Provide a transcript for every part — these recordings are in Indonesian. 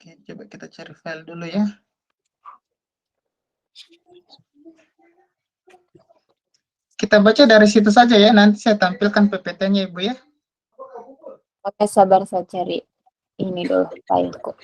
Oke, coba kita cari file dulu ya. Kita baca dari situ saja ya, nanti saya tampilkan PPT-nya Ibu ya. Oke, sabar saya cari ini dulu fileku.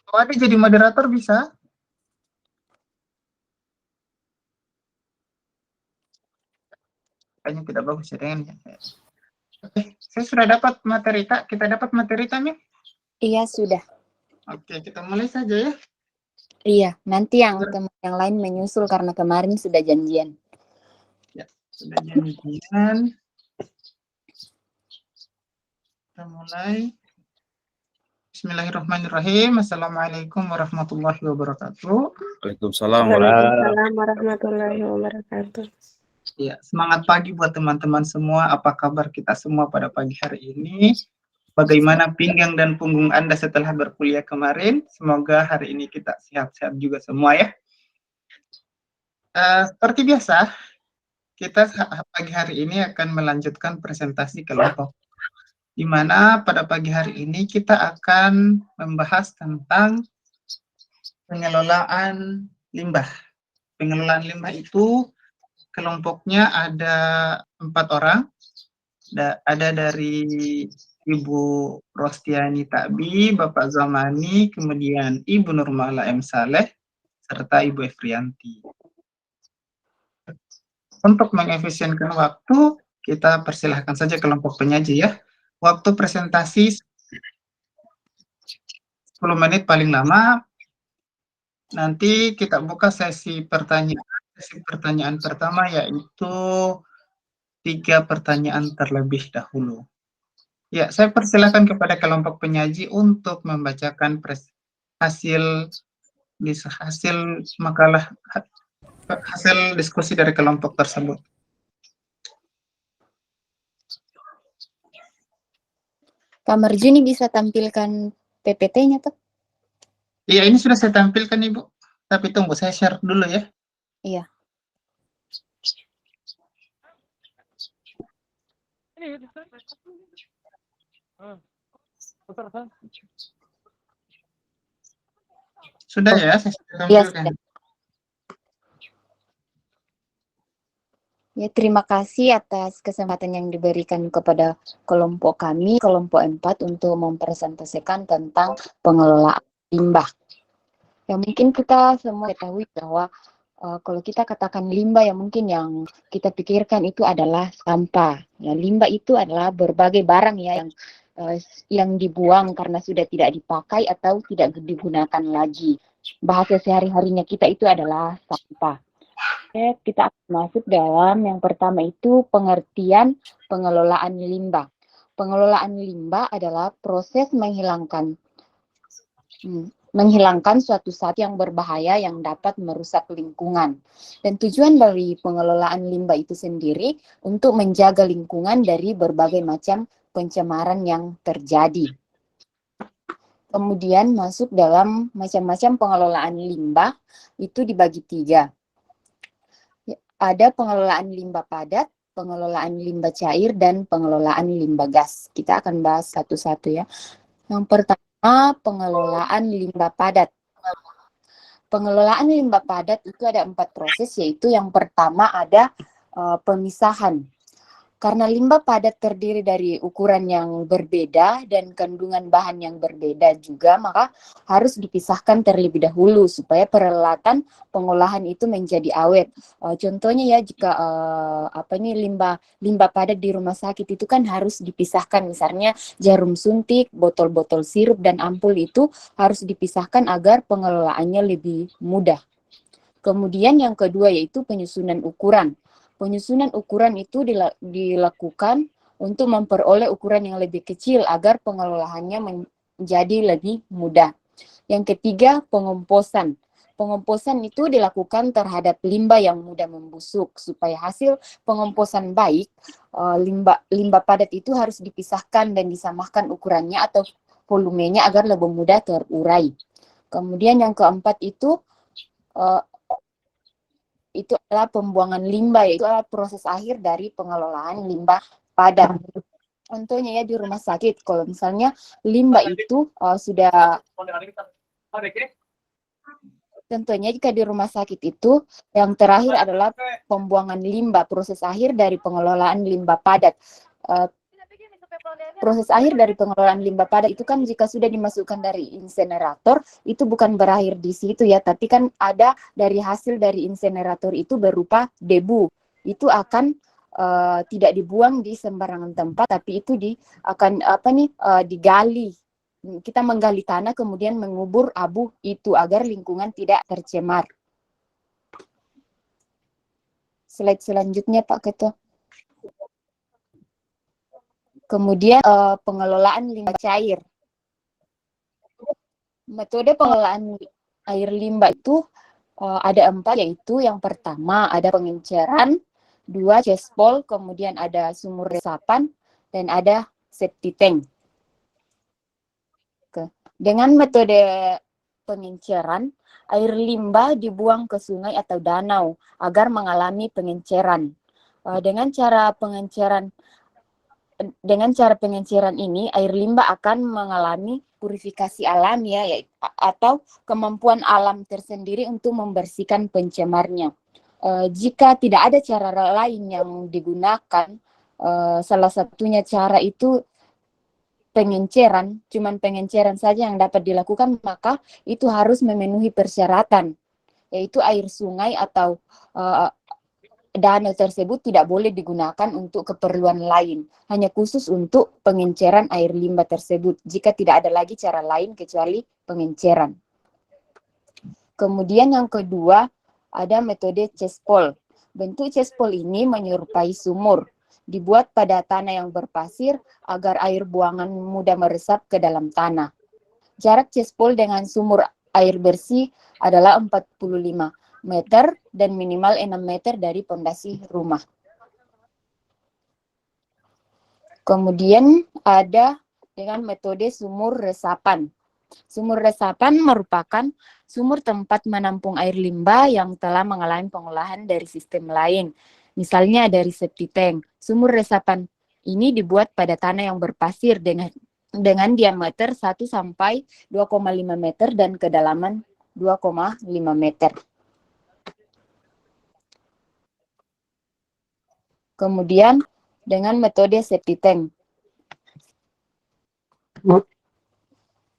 Kalau ada jadi moderator bisa? Kayaknya tidak bagus ya dengan. Oke, saya sudah dapat materi Kak. Kita dapat materi kami? Iya, sudah. Oke, kita mulai saja ya. Iya, nanti yang teman yang lain menyusul karena kemarin sudah janjian. Ya, sudah janjian. Kita mulai. Bismillahirrahmanirrahim. Assalamualaikum warahmatullahi wabarakatuh. Waalaikumsalam warahmatullahi wabarakatuh. Ya, semangat pagi buat teman-teman semua. Apa kabar kita semua pada pagi hari ini? Bagaimana pinggang dan punggung Anda setelah berkuliah kemarin? Semoga hari ini kita sehat-sehat juga semua ya. Seperti biasa, kita pagi hari ini akan melanjutkan presentasi kelompok. Di mana pada pagi hari ini kita akan membahas tentang pengelolaan limbah. Pengelolaan limbah itu kelompoknya ada 4 orang. Ada dari Ibu Rostiani Takbi, Bapak Zamani, kemudian Ibu Nurmala M. Saleh, serta Ibu Efrianti. Untuk mengefisienkan waktu, kita persilahkan saja kelompok penyaji ya. Waktu presentasi 10 menit paling lama. Nanti kita buka sesi pertanyaan. Sesi pertanyaan pertama yaitu 3 pertanyaan terlebih dahulu. Ya, saya persilakan kepada kelompok penyaji untuk membacakan hasil makalah, hasil diskusi dari kelompok tersebut. Kak Marjuni bisa tampilkan PPT-nya tuh? Iya, ini sudah saya tampilkan Ibu. Tapi tunggu, saya share dulu ya. Iya. Sudah ya, saya tampilkan. Yes. Ya, terima kasih atas kesempatan yang diberikan kepada kelompok kami, kelompok 4, untuk mempresentasikan tentang pengelolaan limbah. Ya, mungkin kita semua ketahui bahwa kalau kita katakan limbah, ya mungkin yang kita pikirkan itu adalah sampah. Ya, limbah itu adalah berbagai barang ya yang dibuang karena sudah tidak dipakai atau tidak digunakan lagi. Bahasa sehari-harinya kita itu adalah sampah. Oke, kita akan masuk dalam yang pertama itu pengertian pengelolaan limbah. Pengelolaan limbah adalah proses menghilangkan suatu zat yang berbahaya yang dapat merusak lingkungan. Dan tujuan dari pengelolaan limbah itu sendiri untuk menjaga lingkungan dari berbagai macam pencemaran yang terjadi. Kemudian masuk dalam macam-macam pengelolaan limbah itu dibagi 3. Ada pengelolaan limbah padat, pengelolaan limbah cair, dan pengelolaan limbah gas. Kita akan bahas satu-satu ya. Yang pertama, pengelolaan limbah padat. Pengelolaan limbah padat itu ada 4 proses, yaitu yang pertama ada pemisahan. Karena limbah padat terdiri dari ukuran yang berbeda dan kandungan bahan yang berbeda juga, maka harus dipisahkan terlebih dahulu supaya peralatan pengolahan itu menjadi awet. Contohnya ya, jika limbah padat di rumah sakit itu kan harus dipisahkan, misalnya jarum suntik, botol-botol sirup dan ampul itu harus dipisahkan agar pengelolaannya lebih mudah. Kemudian yang kedua yaitu penyusunan ukuran. Penyusunan ukuran itu dilakukan untuk memperoleh ukuran yang lebih kecil agar pengelolaannya menjadi lebih mudah. Yang ketiga, pengomposan. Pengomposan itu dilakukan terhadap limbah yang mudah membusuk. Supaya hasil pengomposan baik, limbah padat itu harus dipisahkan dan disamakan ukurannya atau volumenya agar lebih mudah terurai. Kemudian yang keempat itu adalah pembuangan limbah, yaitu adalah proses akhir dari pengelolaan limbah padat. Contohnya ya di rumah sakit, kalau misalnya limbah itu sudah, tentunya jika di rumah sakit itu yang terakhir adalah pembuangan limbah, proses akhir dari pengelolaan limbah padat. Proses akhir dari pengelolaan limbah padat itu kan jika sudah dimasukkan dari insinerator, itu bukan berakhir di situ ya, tapi kan ada dari hasil dari insinerator itu berupa debu. Itu akan tidak dibuang di sembarangan tempat, tapi itu akan digali. Kita menggali tanah kemudian mengubur abu itu agar lingkungan tidak tercemar. Slide selanjutnya Pak Ketua. Kemudian pengelolaan limbah cair. Metode pengelolaan air limbah itu ada 4, yaitu yang pertama ada pengenceran, 2 cespol, kemudian ada sumur resapan, dan ada septic tank. Dengan metode pengenceran, air limbah dibuang ke sungai atau danau agar mengalami pengenceran. Dengan cara pengenceran ini, air limbah akan mengalami purifikasi alami ya, atau kemampuan alam tersendiri untuk membersihkan pencemarnya. Jika tidak ada cara lain yang digunakan, salah satunya cara itu pengenceran, cuman pengenceran saja yang dapat dilakukan, maka itu harus memenuhi persyaratan, yaitu air sungai atau danau tersebut tidak boleh digunakan untuk keperluan lain, hanya khusus untuk pengenceran air limbah tersebut, jika tidak ada lagi cara lain kecuali pengenceran. Kemudian yang kedua, ada metode cespol. Bentuk cespol ini menyerupai sumur, dibuat pada tanah yang berpasir agar air buangan mudah meresap ke dalam tanah. Jarak cespol dengan sumur air bersih adalah 45 meter dan minimal 6 meter dari pondasi rumah. Kemudian ada dengan metode sumur resapan. Sumur resapan merupakan sumur tempat menampung air limbah yang telah mengalami pengolahan dari sistem lain. Misalnya dari septic tank. Sumur resapan ini dibuat pada tanah yang berpasir dengan diameter 1 sampai 2,5 meter dan kedalaman 2,5 meter. Kemudian dengan metode septic tank.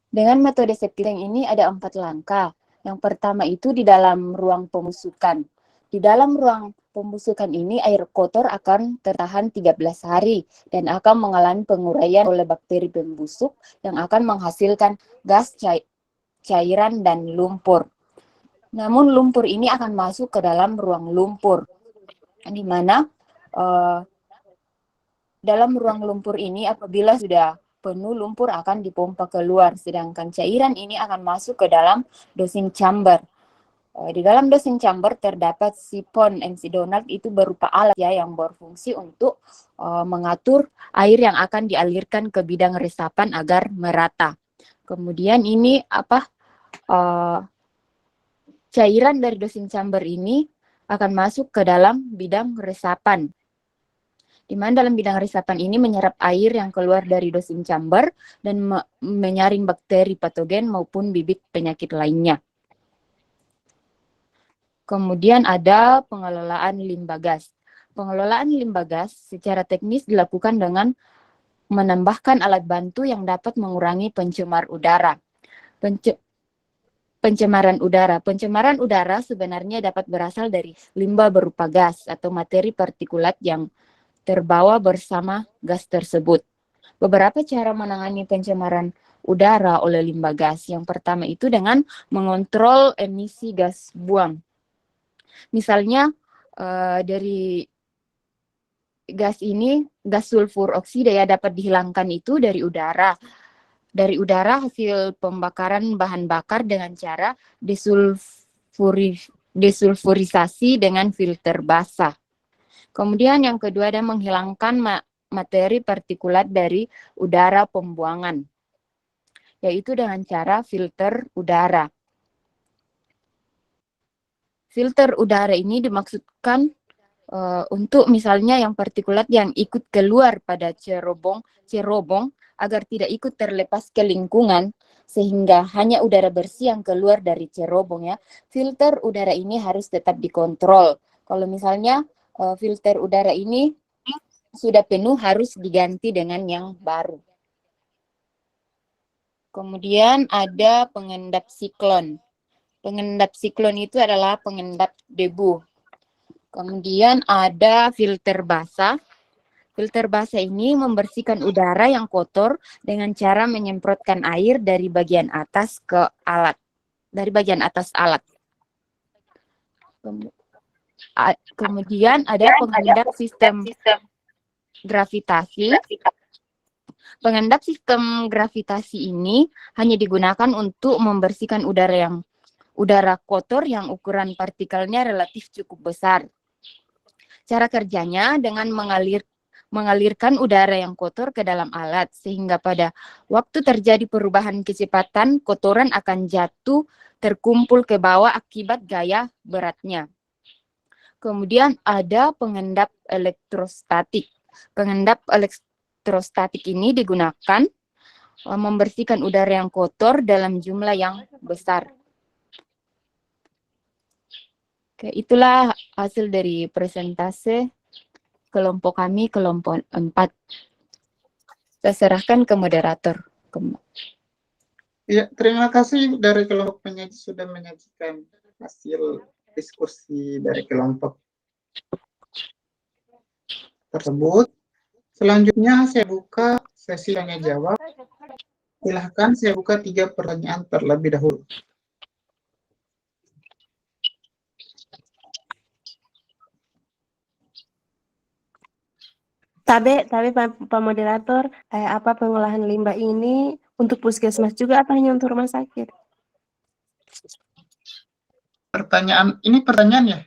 Dengan metode septic tank ini ada 4 langkah. Yang pertama itu di dalam ruang pembusukan. Di dalam ruang pembusukan ini air kotor akan tertahan 13 hari dan akan mengalami penguraian oleh bakteri pembusuk yang akan menghasilkan gas cairan dan lumpur. Namun lumpur ini akan masuk ke dalam ruang lumpur, di mana dalam ruang lumpur ini apabila sudah penuh, lumpur akan dipompa keluar, sedangkan cairan ini akan masuk ke dalam dosing chamber. Di dalam dosing chamber terdapat sipon MC Donald, itu berupa alat ya yang berfungsi untuk mengatur air yang akan dialirkan ke bidang resapan agar merata. Kemudian ini cairan dari dosing chamber ini akan masuk ke dalam bidang resapan, di mana dalam bidang resapan ini menyerap air yang keluar dari dosing chamber dan menyaring bakteri patogen maupun bibit penyakit lainnya. Kemudian ada pengelolaan limbah gas. Pengelolaan limbah gas secara teknis dilakukan dengan menambahkan alat bantu yang dapat mengurangi pencemar udara. Pencemaran udara. Pencemaran udara sebenarnya dapat berasal dari limbah berupa gas atau materi partikulat yang terbawa bersama gas tersebut. Beberapa cara menangani pencemaran udara oleh limbah gas. Yang pertama itu dengan mengontrol emisi gas buang. Misalnya dari gas sulfur oksida ya dapat dihilangkan itu dari udara. Dari udara hasil pembakaran bahan bakar dengan cara desulfurisasi dengan filter basah. Kemudian yang kedua ada menghilangkan materi partikulat dari udara pembuangan, yaitu dengan cara filter udara. Filter udara ini dimaksudkan untuk misalnya yang partikulat yang ikut keluar pada cerobong agar tidak ikut terlepas ke lingkungan, sehingga hanya udara bersih yang keluar dari cerobong ya. Filter udara ini harus tetap dikontrol. Kalau misalnya filter udara ini sudah penuh, harus diganti dengan yang baru. Kemudian ada pengendap siklon. Pengendap siklon itu adalah pengendap debu. Kemudian ada filter basah. Filter basah ini membersihkan udara yang kotor dengan cara menyemprotkan air dari bagian atas ke alat. Dari bagian atas alat. Kemudian ada pengendap sistem gravitasi. Pengendap sistem gravitasi ini hanya digunakan untuk membersihkan udara kotor yang ukuran partikelnya relatif cukup besar. Cara kerjanya dengan mengalirkan udara yang kotor ke dalam alat, sehingga pada waktu terjadi perubahan kecepatan, kotoran akan jatuh terkumpul ke bawah akibat gaya beratnya. Kemudian ada pengendap elektrostatik. Pengendap elektrostatik ini digunakan membersihkan udara yang kotor dalam jumlah yang besar. Oke, itulah hasil dari presentase kelompok kami, kelompok 4. Saya serahkan ke moderator. Ya, terima kasih dari kelompok penyaji sudah menyajikan hasil diskusi dari kelompok tersebut. Selanjutnya saya buka sesi tanya jawab. Silahkan saya buka 3 pertanyaan terlebih dahulu. Tapi Pak Moderator, apa pengolahan limbah ini untuk puskesmas juga atau hanya untuk rumah sakit? Ini pertanyaan ya?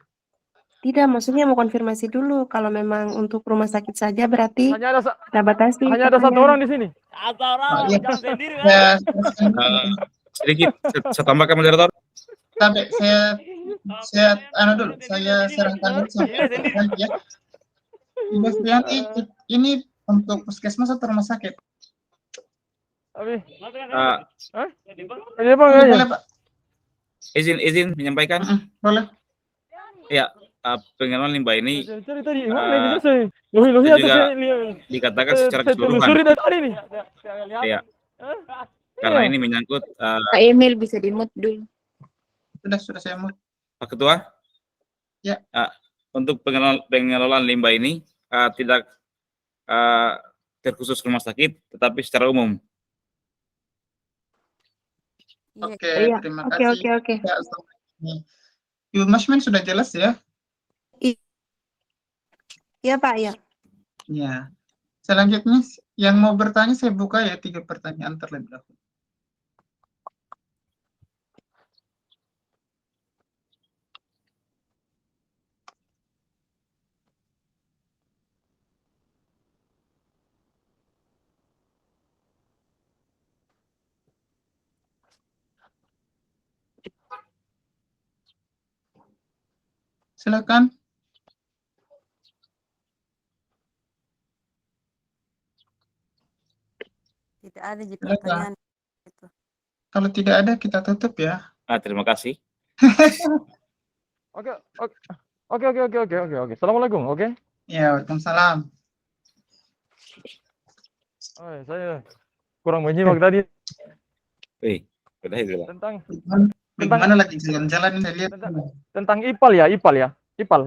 Tidak, maksudnya mau konfirmasi dulu. Kalau memang untuk rumah sakit saja berarti kita batasi. Hanya ada 1 orang di sini. Oh, iya. Sedikit, saya tambahkan moderator. Sampai saya serahkan dulu sampai ya. Ibu Supriyanti, ini untuk puskesmas atau rumah sakit? Boleh, Pak. Izin menyampaikan. Boleh. Ya, pengelolaan limbah ini juga dikatakan secara keseluruhan. Ya, karena ini menyangkut. Pak Emil bisa di-mute dulu. Sudah saya mute. Pak Ketua. Ya. Untuk pengelolaan limbah ini tidak terkhusus rumah sakit, tetapi secara umum. Oke, Iya. terima kasih. Oke. Ya, Ibu Masmin sudah jelas ya? Iya Pak, ya. Ya. Selanjutnya yang mau bertanya saya buka ya 3 pertanyaan terlebih dahulu. Silakan. Tidak ada pertanyaan itu. Kalau tidak ada kita tutup ya. Terima kasih. Oke. Assalamualaikum. Oke. Ya, waalaikumsalam. Saya kurang menyimak tadi Bagaimana lagi jalan-jalan ini lihat. tentang IPAL ya. IPAL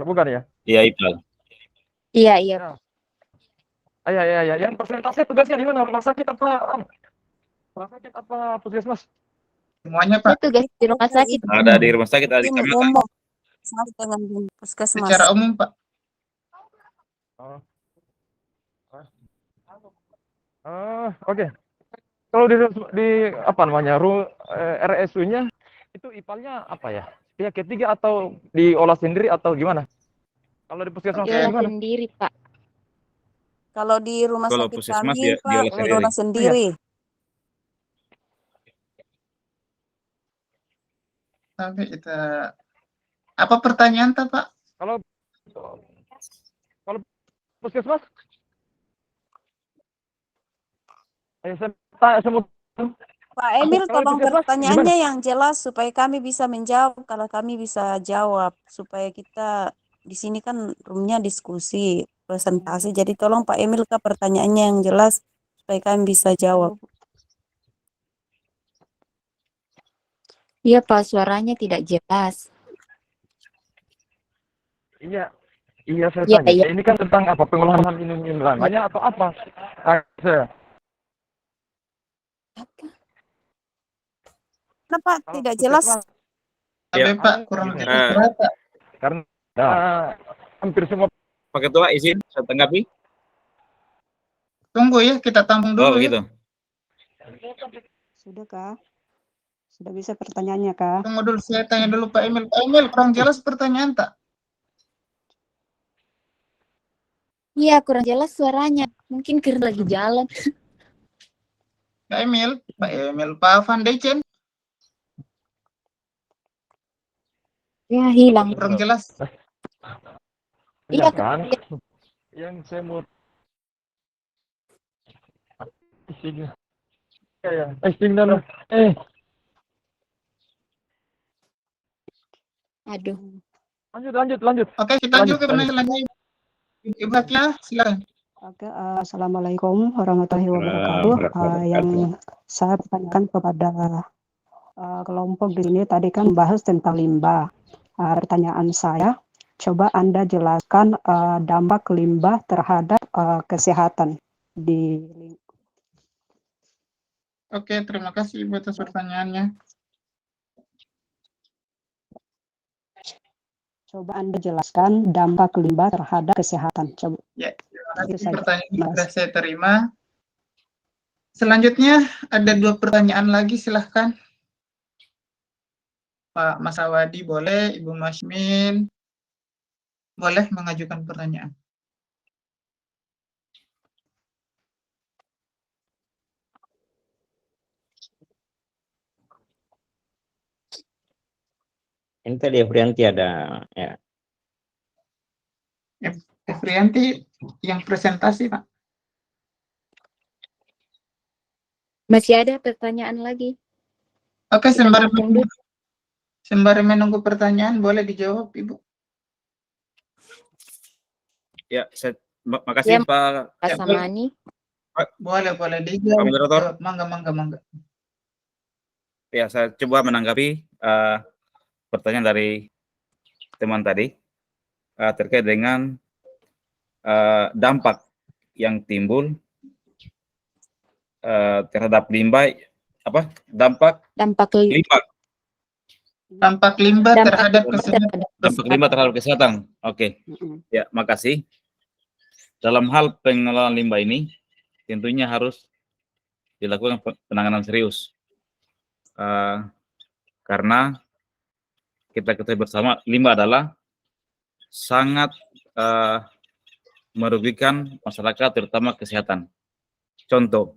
bukan ya? Iya, IPAL. Iya. Iya. Yang persentase tugasnya di mana? Rumah sakit apa puskesmas? Semuanya Pak. Itu guys di rumah sakit. Ada di rumah sakit, ada di kecamatan. Dengan puskesmas. Secara umum Pak. Oke. Kalau di apa namanya RSU-nya itu IPAL-nya apa ya? Pihak ketiga atau diolah sendiri atau gimana? Kalau di puskesmas Oke. Diolah gimana? sendiri, Pak. Kalau di rumah Kalau sakit puskesmas kami, dia Pak, diolah sendiri. diolah sendiri. Tapi kita apa pertanyaan tak, Pak? Kalau puskesmas? Saya mau Pak Emil, kalau tolong puskesmas pertanyaannya yang jelas supaya kami bisa menjawab. Kalau kami bisa jawab, supaya kita di sini kan roomnya diskusi, presentasi. Jadi tolong Pak Emil ke pertanyaannya yang jelas supaya kami bisa jawab. Iya, Pak, suaranya tidak jelas. Iya, iya saya Iya, tanya. iya. Ini kan tentang apa pengolahan ini banyak atau apa? Saya. Kenapa Kalau tidak jelas? puskesmas, Tapi Ya. Pak kurang Gini, jelas berapa? karena hampir semua Pak Ketua izin saya tanggapi. Tunggu ya, kita tampung Oh dulu ya. begitu. Sudah kah? Sudah bisa pertanyaannya kah? Tunggu dulu, saya tanya dulu Pak Emil. Pak Emil, kurang jelas pertanyaan tak? Iya, kurang jelas suaranya. Mungkin karena lagi jalan. Pak Emil, Pak Van Dechen, Ya, hilang. kurang jelas. Iya, kan? Yang saya mau signal. Aduh. Lanjut. Oke, kita lanjut ke pertanyaan selanjutnya. Ibu Hakia, silakan. Oke, Assalamualaikum warahmatullahi wabarakatuh. Yang saya tanyakan kepada kelompok di sini tadi kan bahas tentang limbah. Pertanyaan saya, coba Anda jelaskan dampak limbah terhadap kesehatan di Oke, terima kasih Ibu atas pertanyaannya. Coba Anda jelaskan dampak limbah terhadap kesehatan. Coba. Ya, terima Itu kasih saja. pertanyaan yang Mas. sudah saya terima. Selanjutnya ada 2 pertanyaan lagi, silahkan. Pak Mas Awadi boleh, Ibu Masmin boleh mengajukan pertanyaan. Ini tadi Efrianti ada ya. Efrianti yang presentasi, Pak. Masih ada pertanyaan lagi. Oke, Kita sembari tampung dulu. menunggu pertanyaan, boleh dijawab, Ibu. Ya, makasih Ya, Pak Pak Samani. Boleh dijawab. Pak Moderator. Mangga. Ya, saya coba menanggapi pertanyaan dari teman tadi terkait dengan dampak yang timbul terhadap limbah, dampak limbah Dampak limbah Dampak terhadap limbah kesehatan. dampak limbah terhadap kesehatan. Oke. Ya, makasih. Dalam hal pengelolaan limbah ini tentunya harus dilakukan penanganan serius karena kita ketahui bersama limbah adalah sangat merugikan masyarakat, terutama kesehatan. Contoh,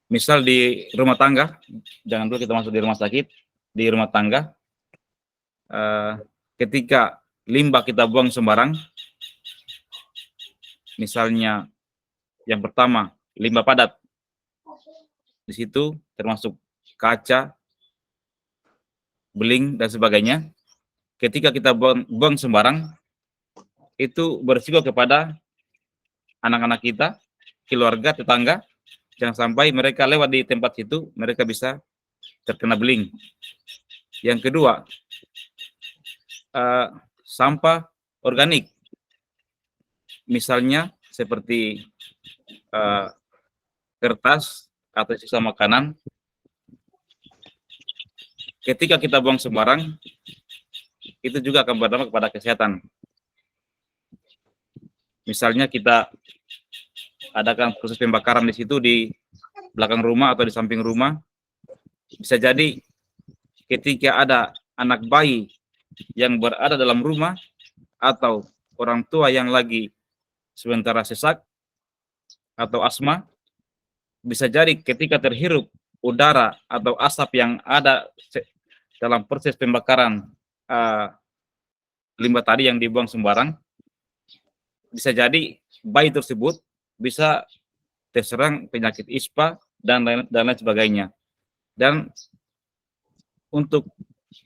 misal di rumah tangga, jangan dulu kita masuk di rumah sakit, di rumah tangga, ketika limbah kita buang sembarang, misalnya yang pertama limbah padat, di situ termasuk kaca, beling dan sebagainya. Ketika kita buang sembarang, itu berisiko kepada anak-anak kita, keluarga, tetangga. Jangan sampai mereka lewat di tempat situ, mereka bisa terkena beling. Yang kedua, sampah organik. Misalnya seperti kertas atau sisa makanan. Ketika kita buang sembarang, itu juga akan berdampak kepada kesehatan. Misalnya kita adakan proses pembakaran di situ di belakang rumah atau di samping rumah. Bisa jadi ketika ada anak bayi yang berada dalam rumah atau orang tua yang lagi sementara sesak atau asma, bisa jadi ketika terhirup udara atau asap yang ada dalam proses pembakaran limbah tadi yang dibuang sembarang, bisa jadi bayi tersebut bisa terserang penyakit ISPA dan lain sebagainya. Dan untuk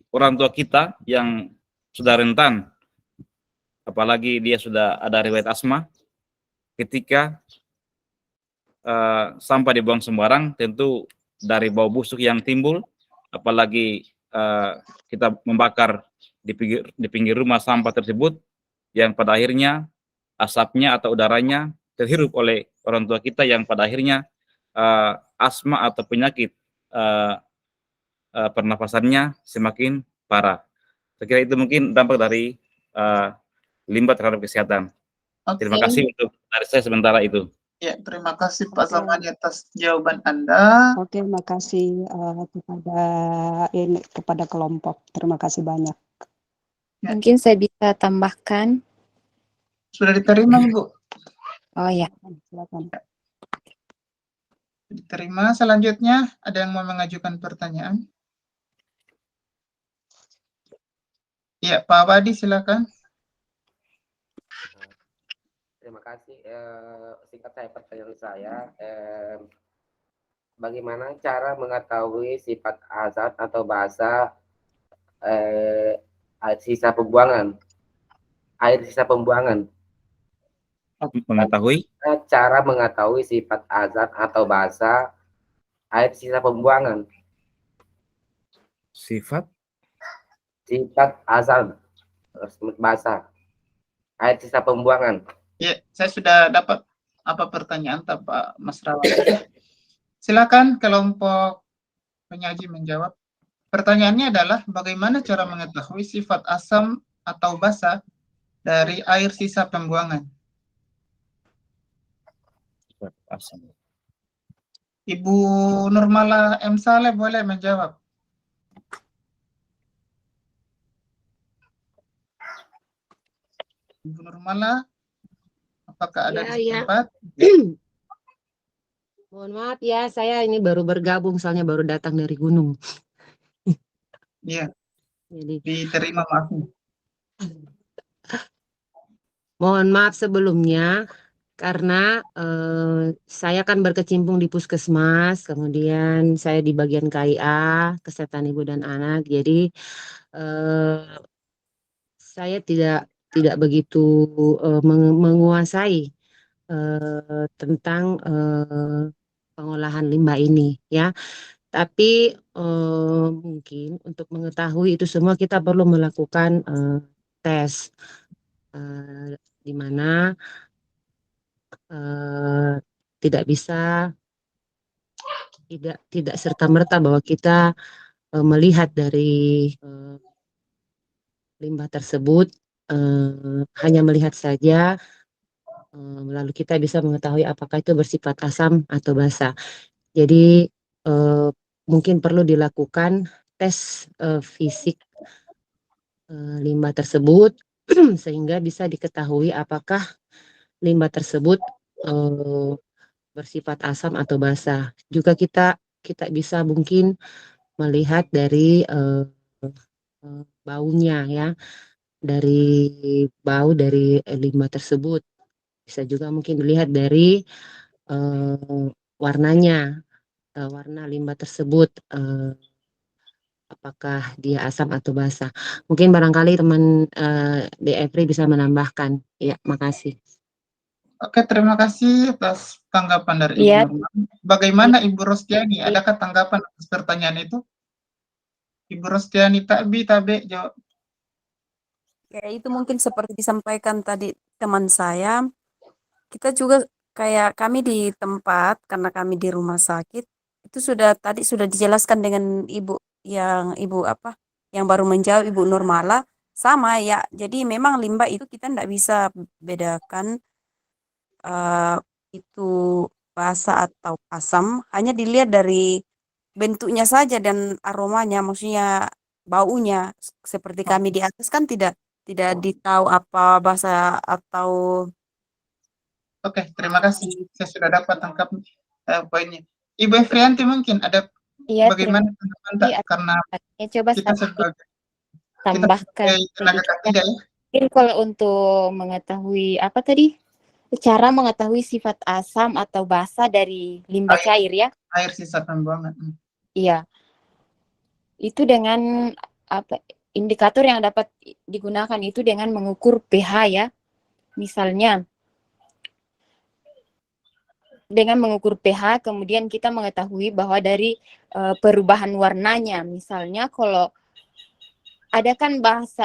orang tua kita yang sudah rentan, apalagi dia sudah ada riwayat asma, ketika sampah dibuang sembarang, tentu dari bau busuk yang timbul, apalagi kita membakar di pinggir rumah sampah tersebut, yang pada akhirnya asapnya atau udaranya terhirup oleh orang tua kita, yang pada akhirnya asma atau penyakit pernafasannya semakin parah. Saya kira itu mungkin dampak dari limbah terhadap kesehatan. Terima kasih untuk dari saya sementara itu. Ya, terima kasih Pak Zamani atas jawaban Anda. Oke, makasih kepada kelompok. Terima kasih banyak. Mungkin saya bisa tambahkan. Sudah diterima, Ibu? Oh ya. Silakan. Diterima. Selanjutnya, ada yang mau mengajukan pertanyaan? Ya, Pak Wadi, silakan. Terima kasih. Singkat saya pertanyaan saya, bagaimana cara mengetahui sifat azat atau basa air sisa pembuangan? Mengetahui cara mengetahui sifat azat atau basa air sisa pembuangan. Sifat azat basa air sisa pembuangan. Ya, saya sudah dapat pertanyaan Pak Mas Rawan. Silakan kelompok penyaji menjawab. Pertanyaannya adalah bagaimana cara mengetahui sifat asam atau basa dari air sisa pembuangan? asam. Ibu Nurmala M. Saleh boleh menjawab. Ibu Nurmala, apakah ada di tempat? Mohon maaf ya, saya ini baru bergabung, soalnya baru datang dari gunung. Iya, Jadi diterima maafnya. mohon maaf sebelumnya, karena saya kan berkecimpung di puskesmas, kemudian saya di bagian KIA, Kesehatan Ibu dan Anak. Jadi saya tidak begitu menguasai tentang pengolahan limbah ini, ya. Tapi mungkin untuk mengetahui itu semua kita perlu melakukan tes, di mana tidak bisa tidak serta-merta bahwa kita melihat dari limbah tersebut, hanya melihat saja, lalu kita bisa mengetahui apakah itu bersifat asam atau basa. Jadi mungkin perlu dilakukan tes fisik limbah tersebut sehingga bisa diketahui apakah limbah tersebut bersifat asam atau basa. Juga kita bisa mungkin melihat dari baunya, ya, dari bau dari limbah tersebut. Bisa juga mungkin dilihat dari warnanya, warna limbah tersebut, apakah dia asam atau basa. Mungkin barangkali teman DFRI bisa menambahkan. Ya, makasih. Oke, terima kasih atas tanggapan dari Ibu Nurmala. Bagaimana Ibu Rostiani? Adakah tanggapan atas pertanyaan itu? Ibu Rostiani Tabe jawab. Ya, itu mungkin seperti disampaikan tadi teman saya. Kita juga kayak kami di tempat, karena kami di rumah sakit, itu tadi sudah dijelaskan dengan Ibu yang baru menjawab, Ibu Nurmala, sama ya. Jadi memang limbah itu kita tidak bisa bedakan itu basa atau asam hanya dilihat dari bentuknya saja dan aromanya, maksudnya baunya. Seperti kami di atas kan tidak ditahu apa basa atau Oke, terima kasih. Saya sudah dapat tangkap poinnya. Ibu Efrianti mungkin ada Iya, terima bagaimana tanggapan tak? kasih. Karena Coba kita saya sebagai tambahkan tenaga sedikit. K3 ya. Mungkin kalau untuk mengetahui apa tadi? Cara mengetahui sifat asam atau basa dari limbah cair ya? Air sisa pembuangan. Iya. Itu dengan apa indikator yang dapat digunakan itu dengan mengukur pH ya. Misalnya dengan mengukur pH kemudian kita mengetahui bahwa dari perubahan warnanya. Misalnya kalau ada kan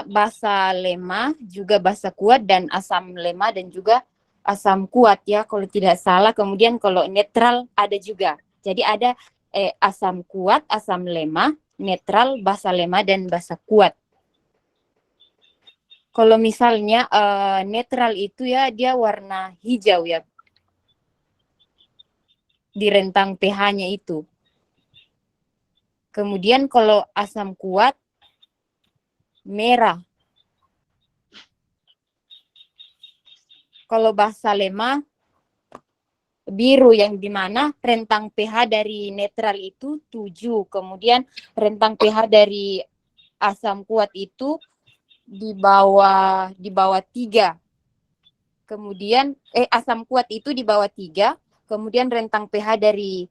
basa lemah, juga basa kuat dan asam lemah dan juga asam kuat ya kalau tidak salah. Kemudian kalau netral ada juga. Jadi ada asam kuat, asam lemah, netral, basa lemah dan basa kuat. Kalau misalnya netral itu ya dia warna hijau ya. Di rentang pH-nya itu. Kemudian kalau asam kuat merah. Kalau basa lemah biru yang dimana rentang pH dari netral itu 7. Kemudian rentang pH dari asam kuat itu di bawah 3. Kemudian asam kuat itu di bawah 3. Kemudian rentang pH dari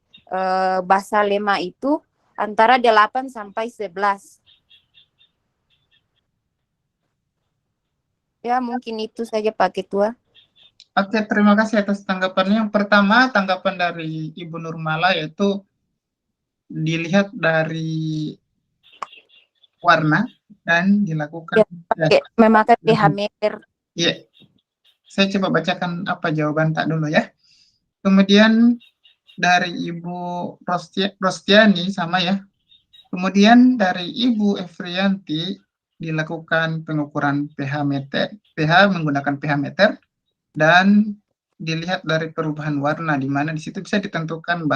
basa lemah itu antara 8 sampai 11. Ya, mungkin itu saja Pak Ketua. Oke, terima kasih atas tanggapannya. Yang pertama, tanggapan dari Ibu Nurmala yaitu dilihat dari warna dan dilakukan memakai pH meter. Iya. Saya coba bacakan apa jawaban tak dulu ya. Kemudian dari Ibu Rostiani sama ya. Kemudian dari Ibu Efrianti dilakukan pengukuran pH menggunakan pH meter dan dilihat dari perubahan warna di mana di situ bisa ditentukan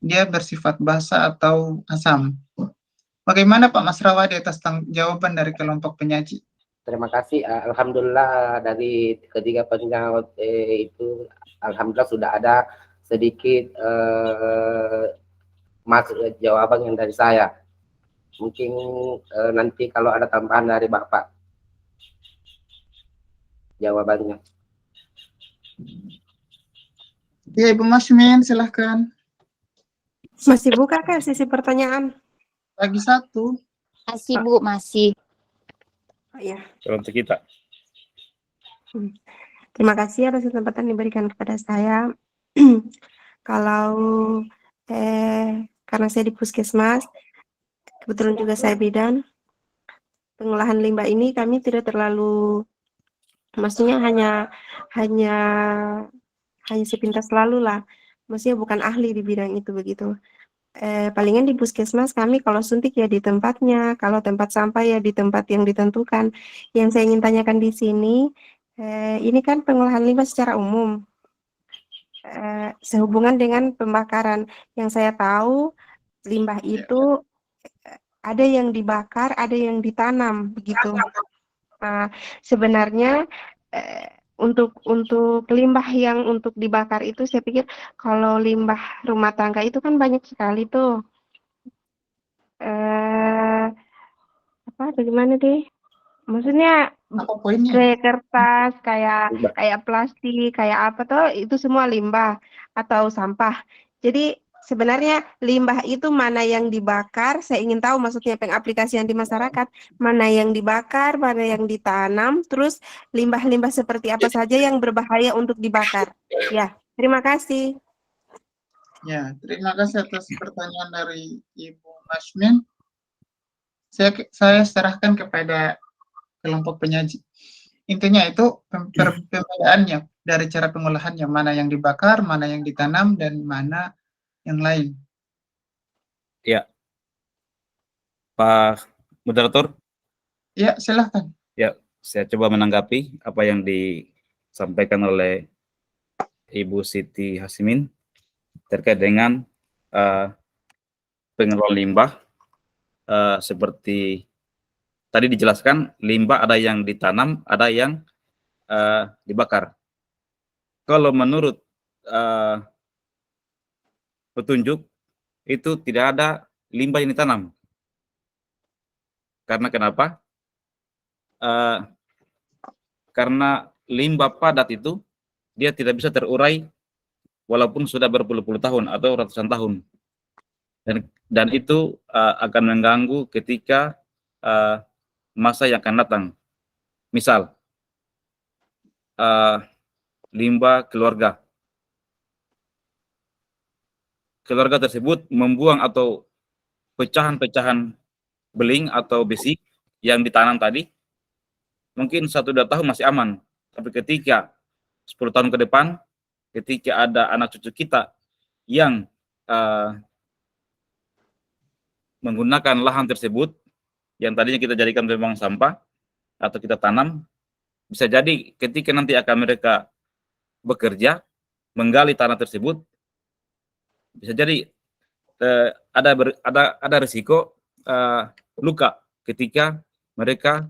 dia bersifat basa atau asam. Bagaimana Pak Mas Rawadi atas jawaban dari kelompok penyaji? Terima kasih. Alhamdulillah dari ketiga penjawab itu, alhamdulillah sudah ada sedikit masuk jawaban yang dari saya. Mungkin nanti kalau ada tambahan dari Bapak jawabannya. Ya, Ibu Masmin, silahkan. Masih buka kan sesi pertanyaan? Lagi satu. Masih Bu, masih. Oh, iya. Untuk kita. Terima kasih atas kesempatan diberikan kepada saya. Kalau karena saya di puskesmas, kebetulan juga saya bidan, pengolahan limbah ini kami tidak terlalu, maksudnya hanya sepintas lalu lah, maksudnya bukan ahli di bidang itu begitu. Palingan di puskesmas kami kalau suntik ya di tempatnya, kalau tempat sampah ya di tempat yang ditentukan. Yang saya ingin tanyakan di sini, ini kan pengolahan limbah secara umum, sehubungan dengan pembakaran. Yang saya tahu limbah itu ada yang dibakar, ada yang ditanam begitu. Nah, sebenarnya untuk limbah yang untuk dibakar itu saya pikir kalau limbah rumah tangga itu kan banyak sekali tuh. Bagaimana deh? Maksudnya kayak kertas, kayak plastik, kayak apa tuh itu semua limbah atau sampah. Jadi sebenarnya limbah itu mana yang dibakar, saya ingin tahu maksudnya pengaplikasian di masyarakat, mana yang dibakar, mana yang ditanam, terus limbah-limbah seperti apa saja yang berbahaya untuk dibakar. Ya, terima kasih. Ya, terima kasih atas pertanyaan dari Ibu Masmin. Saya serahkan kepada kelompok penyaji. Intinya itu pembedaannya dari cara pengolahannya, mana yang dibakar, mana yang ditanam, dan mana yang lain. Ya, Pak Moderator. Ya, silahkan. Ya, saya coba menanggapi apa yang disampaikan oleh Ibu Siti Hasimin terkait dengan pengelolaan limbah. Seperti tadi dijelaskan, limbah ada yang ditanam, ada yang dibakar. Kalau menurut petunjuk itu tidak ada limbah yang ditanam. Karena kenapa? Karena limbah padat itu dia tidak bisa terurai walaupun sudah berpuluh-puluh tahun atau ratusan tahun, dan itu akan mengganggu ketika masa yang akan datang. Misal limbah keluarga tersebut membuang atau pecahan-pecahan beling atau besi yang ditanam tadi, mungkin 1-2 tahun masih aman, tapi ketika 10 tahun ke depan, ketika ada anak cucu kita yang menggunakan lahan tersebut yang tadinya kita jadikan memang sampah atau kita tanam, bisa jadi ketika nanti akan mereka bekerja menggali tanah tersebut, bisa jadi ada risiko luka ketika mereka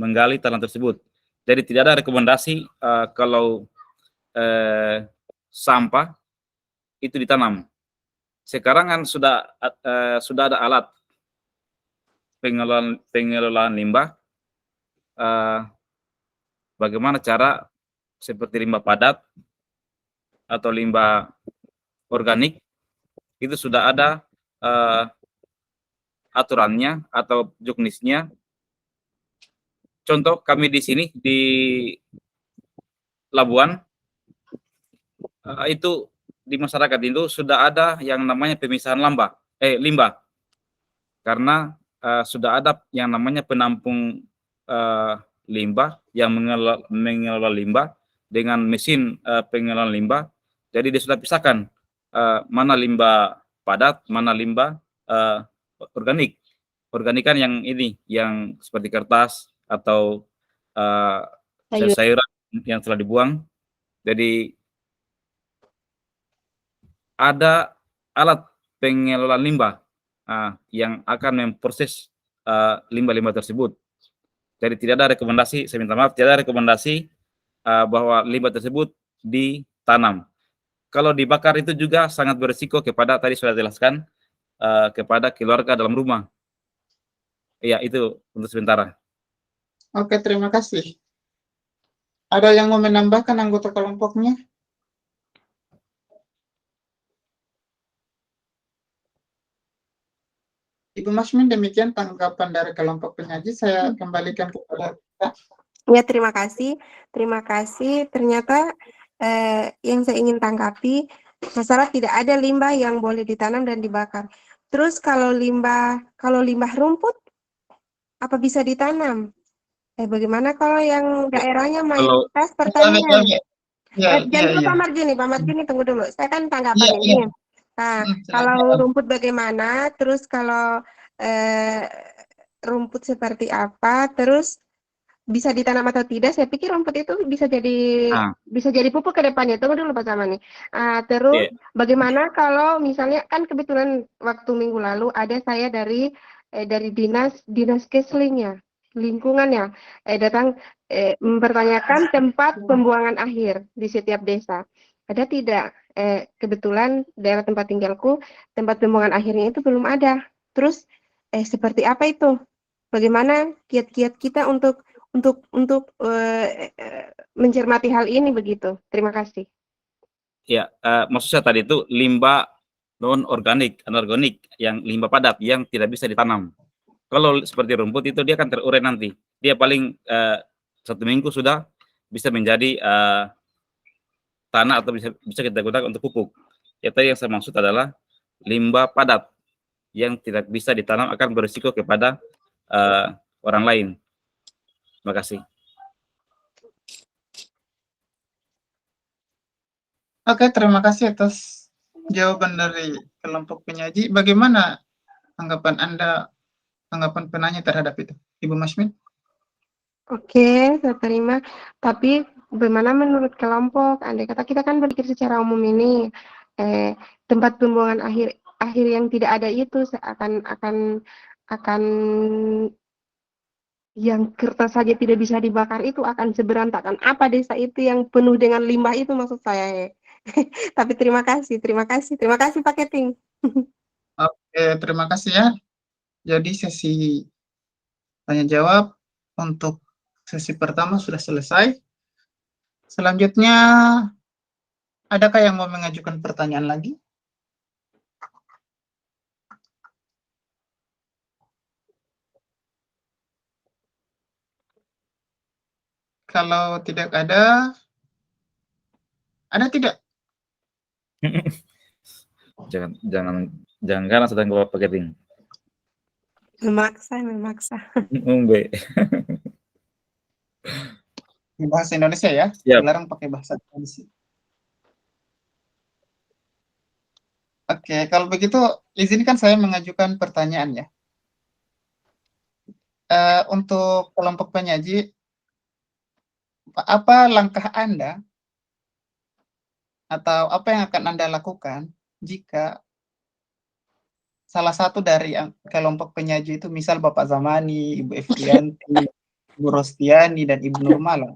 menggali tanah tersebut. Jadi tidak ada rekomendasi kalau sampah itu ditanam. Sekarang kan sudah ada alat pengelolaan limbah. Bagaimana cara seperti limbah padat atau limbah organik, itu sudah ada aturannya atau juknisnya. Contoh kami di sini di Labuan, itu di masyarakat itu sudah ada yang namanya pemisahan limbah, karena sudah ada yang namanya penampung limbah yang mengelola limbah dengan mesin pengelolaan limbah. Jadi dia sudah pisahkan mana limbah padat, mana limbah organik. Organik kan yang ini, yang seperti kertas atau sayuran yang telah dibuang. Jadi ada alat pengelolaan limbah yang akan memproses limbah-limbah tersebut. Jadi tidak ada rekomendasi, saya minta maaf, tidak ada rekomendasi bahwa limbah tersebut ditanam. Kalau dibakar itu juga sangat berisiko kepada, tadi sudah jelaskan, kepada keluarga dalam rumah. Iya, itu untuk sementara. Oke, terima kasih. Ada yang mau menambahkan anggota kelompoknya? Ibu Masmin, demikian tanggapan dari kelompok penyaji. Saya kembalikan kepada kita. Ya, terima kasih. Terima kasih. Ternyata yang saya ingin tanggapi, masalah tidak ada limbah yang boleh ditanam dan dibakar. Terus kalau limbah rumput, apa bisa ditanam? Bagaimana kalau yang daerahnya mayoritas pertanian? Jangan dulu Pak Marjuni, tunggu dulu. Saya kan tanggapan ini. Nah, kalau rumput bagaimana? Terus kalau rumput seperti apa? Terus bisa ditanam atau tidak? Saya pikir rumput itu bisa jadi pupuk ke depannya. Tunggu dulu Pak Samani. Terus bagaimana kalau misalnya, kan kebetulan waktu minggu lalu ada saya dari dinas Kesling, lingkungannya datang mempertanyakan tempat pembuangan akhir di setiap desa. Ada tidak? Kebetulan daerah tempat tinggalku, tempat pembuangan akhirnya itu belum ada. Terus seperti apa itu? Bagaimana kiat-kiat kita untuk mencermati hal ini begitu? Terima kasih. Ya, maksud saya tadi itu limbah non-organik, anorganik, yang limbah padat yang tidak bisa ditanam. Kalau seperti rumput itu dia akan terurai nanti. Dia paling 1 minggu sudah bisa menjadi tanah atau bisa kita gunakan untuk pupuk. Ya, tadi yang saya maksud adalah limbah padat yang tidak bisa ditanam akan berisiko kepada orang lain. Terima kasih. Oke, terima kasih atas jawaban dari kelompok penyaji. Bagaimana tanggapan Anda, tanggapan penanya terhadap itu, Ibu Masmin? Oke, saya terima. Tapi bagaimana menurut kelompok? Andai kata kita kan berpikir secara umum ini, tempat pembuangan akhir yang tidak ada itu akan yang kertas saja tidak bisa dibakar itu akan seberantakan apa desa itu yang penuh dengan limbah itu maksud saya. Tapi terima kasih Pak Keting. Oke, terima kasih ya. Jadi sesi tanya jawab untuk sesi pertama sudah selesai. Selanjutnya, adakah yang mau mengajukan pertanyaan lagi? Kalau tidak ada tidak? Jangan karena sedang keluar paketing. Memaksa. Umbe. Di bahasa Indonesia ya? Siap. Dilarang pakai bahasa Indonesia. Oke, kalau begitu izinkan saya mengajukan pertanyaan ya. Untuk kelompok penyaji, apa langkah Anda atau apa yang akan Anda lakukan jika salah satu dari kelompok penyaji itu misal Bapak Zamani, Ibu Efrianti, Ibu Rostiani, dan Ibu Nurmala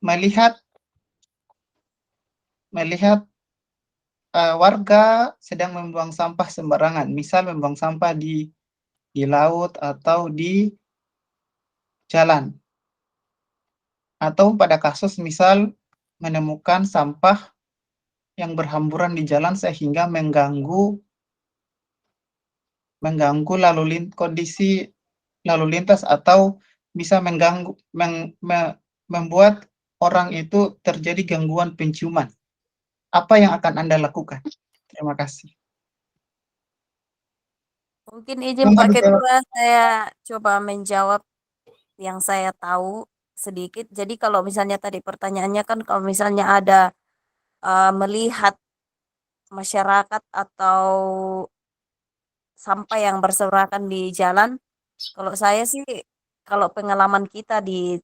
melihat warga sedang membuang sampah sembarangan, misal membuang sampah di laut atau di jalan, atau pada kasus misal menemukan sampah yang berhamburan di jalan sehingga mengganggu kondisi lalu lintas atau bisa membuat orang itu terjadi gangguan penciuman. Apa yang akan Anda lakukan? Terima kasih. Mungkin izin Pak Ketua, saya coba menjawab yang saya tahu sedikit. Jadi kalau misalnya tadi pertanyaannya kan kalau misalnya ada melihat masyarakat atau sampah yang berserakan di jalan, kalau saya sih kalau pengalaman kita di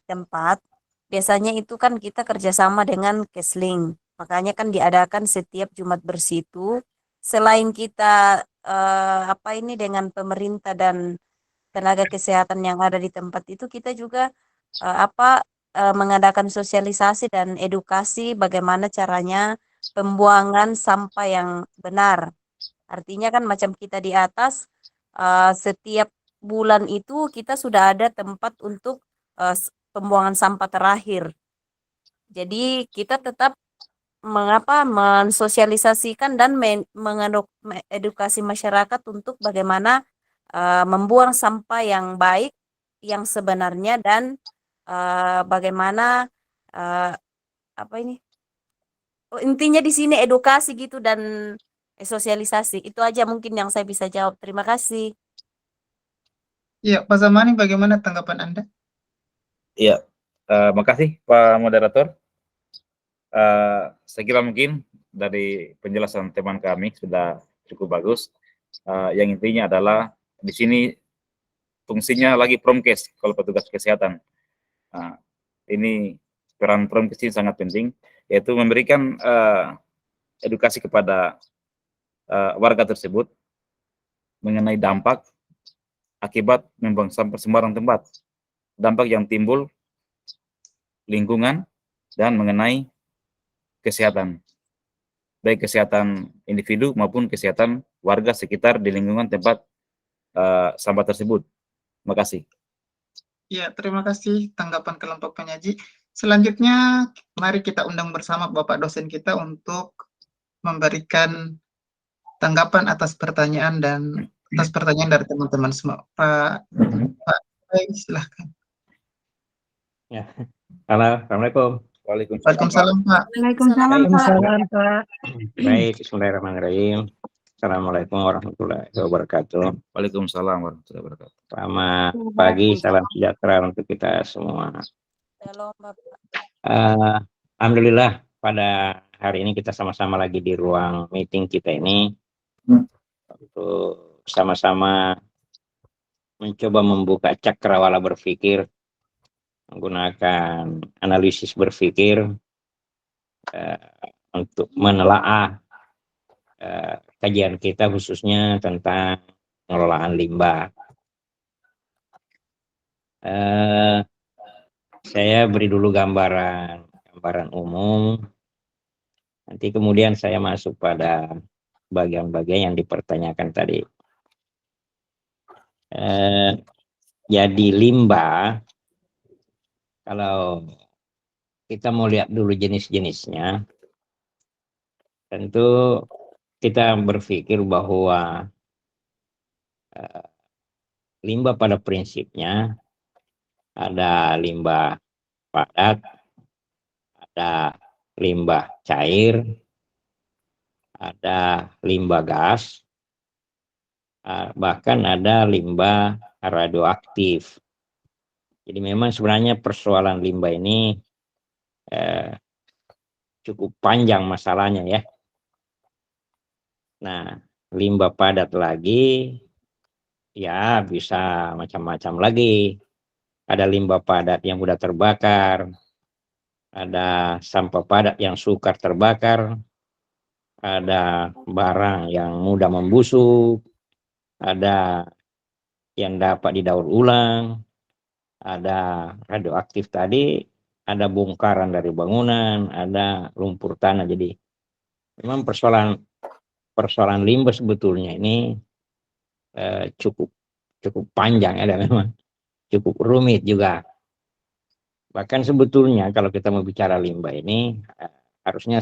tempat biasanya itu kan kita kerjasama dengan Kesling, makanya kan diadakan setiap Jumat Bersih itu selain kita dengan pemerintah dan tenaga kesehatan yang ada di tempat itu, kita juga mengadakan sosialisasi dan edukasi bagaimana caranya pembuangan sampah yang benar. Artinya kan macam kita di atas setiap bulan itu kita sudah ada tempat untuk pembuangan sampah terakhir. Jadi kita tetap mensosialisasikan dan mengedukasi masyarakat untuk bagaimana membuang sampah yang baik, yang sebenarnya, dan bagaimana intinya di sini edukasi gitu dan sosialisasi. Itu aja mungkin yang saya bisa jawab. Terima kasih. Iya, Pak Zamani, bagaimana tanggapan Anda? Iya, makasih Pak Moderator. Saya kira mungkin dari penjelasan teman kami sudah cukup bagus. Yang intinya adalah di sini fungsinya lagi promkes kalau petugas kesehatan. Ini peran promkes ini sangat penting, yaitu memberikan edukasi kepada warga tersebut mengenai dampak akibat membuang sampah sembarang tempat, dampak yang timbul lingkungan dan mengenai kesehatan, baik kesehatan individu maupun kesehatan warga sekitar di lingkungan tempat sampah tersebut. Terima kasih. Ya, terima kasih tanggapan kelompok penyaji. Selanjutnya, mari kita undang bersama Bapak dosen kita untuk memberikan tanggapan atas pertanyaan dari teman-teman semua. Pak, silahkan. Ya. Assalamualaikum. Waalaikumsalam, Pak. Waalaikumsalam, Pak. Baik, bismillahirrahmanirrahim. Assalamualaikum warahmatullahi wabarakatuh. Waalaikumsalam warahmatullahi wabarakatuh. Selamat pagi, salam sejahtera untuk kita semua. Shalom, Bapak. Alhamdulillah pada hari ini kita sama-sama lagi di ruang meeting kita ini untuk sama-sama mencoba membuka cakrawala berpikir menggunakan analisis berpikir untuk menelaah kajian kita khususnya tentang pengelolaan limbah. Saya beri dulu gambaran umum, nanti kemudian saya masuk pada bagian-bagian yang dipertanyakan tadi. Jadi limbah, kalau kita mau lihat dulu jenis-jenisnya, tentu kita berpikir bahwa limbah pada prinsipnya ada limbah padat, ada limbah cair, ada limbah gas, bahkan ada limbah radioaktif. Jadi memang sebenarnya persoalan limbah ini cukup panjang masalahnya ya. Nah, limbah padat lagi ya bisa macam-macam lagi. Ada limbah padat yang mudah terbakar, ada sampah padat yang sukar terbakar, ada barang yang mudah membusuk, ada yang dapat didaur ulang, ada radioaktif tadi, ada bongkaran dari bangunan, ada lumpur tanah. Jadi memang persoalan limbah sebetulnya ini cukup panjang ya, dan memang cukup rumit juga. Bahkan sebetulnya kalau kita mau bicara limbah ini harusnya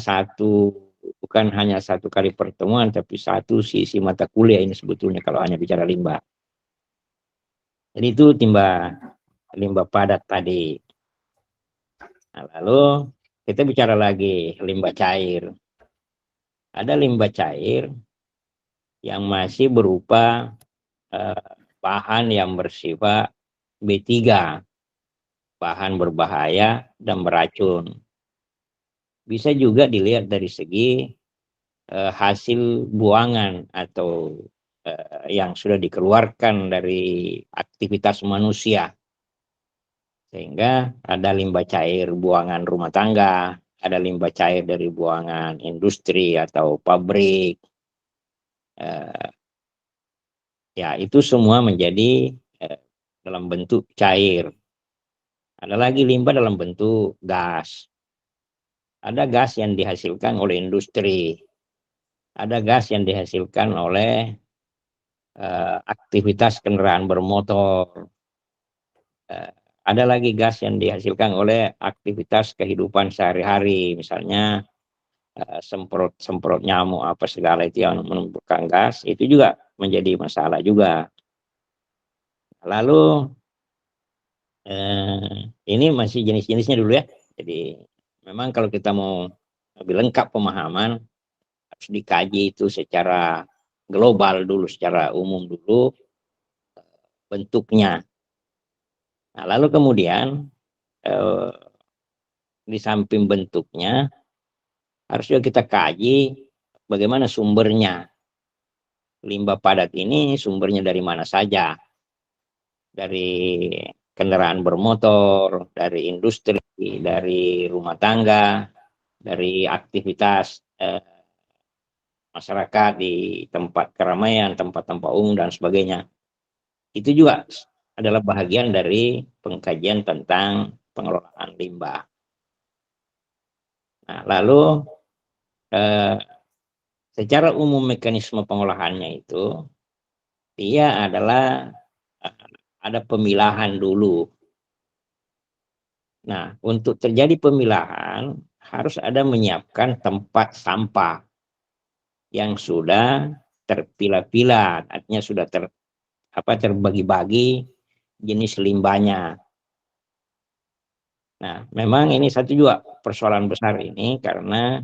bukan hanya satu kali pertemuan, tapi satu sisi mata kuliah ini sebetulnya kalau hanya bicara limbah. Jadi itu limbah padat tadi. Nah, lalu kita bicara lagi limbah cair. Ada limbah cair yang masih berupa bahan yang bersifat B3, bahan berbahaya dan beracun. Bisa juga dilihat dari segi hasil buangan atau yang sudah dikeluarkan dari aktivitas manusia. Sehingga ada limbah cair buangan rumah tangga, ada limbah cair dari buangan industri atau pabrik. Ya, itu semua menjadi dalam bentuk cair. Ada lagi limbah dalam bentuk gas. Ada gas yang dihasilkan oleh industri. Ada gas yang dihasilkan oleh aktivitas kendaraan bermotor. Ada lagi gas yang dihasilkan oleh aktivitas kehidupan sehari-hari, misalnya semprot nyamuk apa segala itu yang menumbuhkan gas, itu juga menjadi masalah juga. Lalu ini masih jenis-jenisnya dulu ya. Jadi memang kalau kita mau lebih lengkap pemahaman harus dikaji itu secara global dulu, secara umum dulu bentuknya. Nah, lalu kemudian di samping bentuknya harus juga kita kaji bagaimana sumbernya. Limbah padat ini sumbernya dari mana saja? Dari kendaraan bermotor, dari industri, dari rumah tangga, dari aktivitas masyarakat di tempat keramaian, tempat-tempat umum dan sebagainya. Itu juga adalah bagian dari pengkajian tentang pengelolaan limbah. Nah, lalu secara umum mekanisme pengolahannya itu dia adalah ada pemilahan dulu. Nah, untuk terjadi pemilahan harus ada menyiapkan tempat sampah yang sudah terpilah-pilah, artinya sudah terbagi-bagi jenis limbahnya. Nah, memang ini satu juga persoalan besar ini karena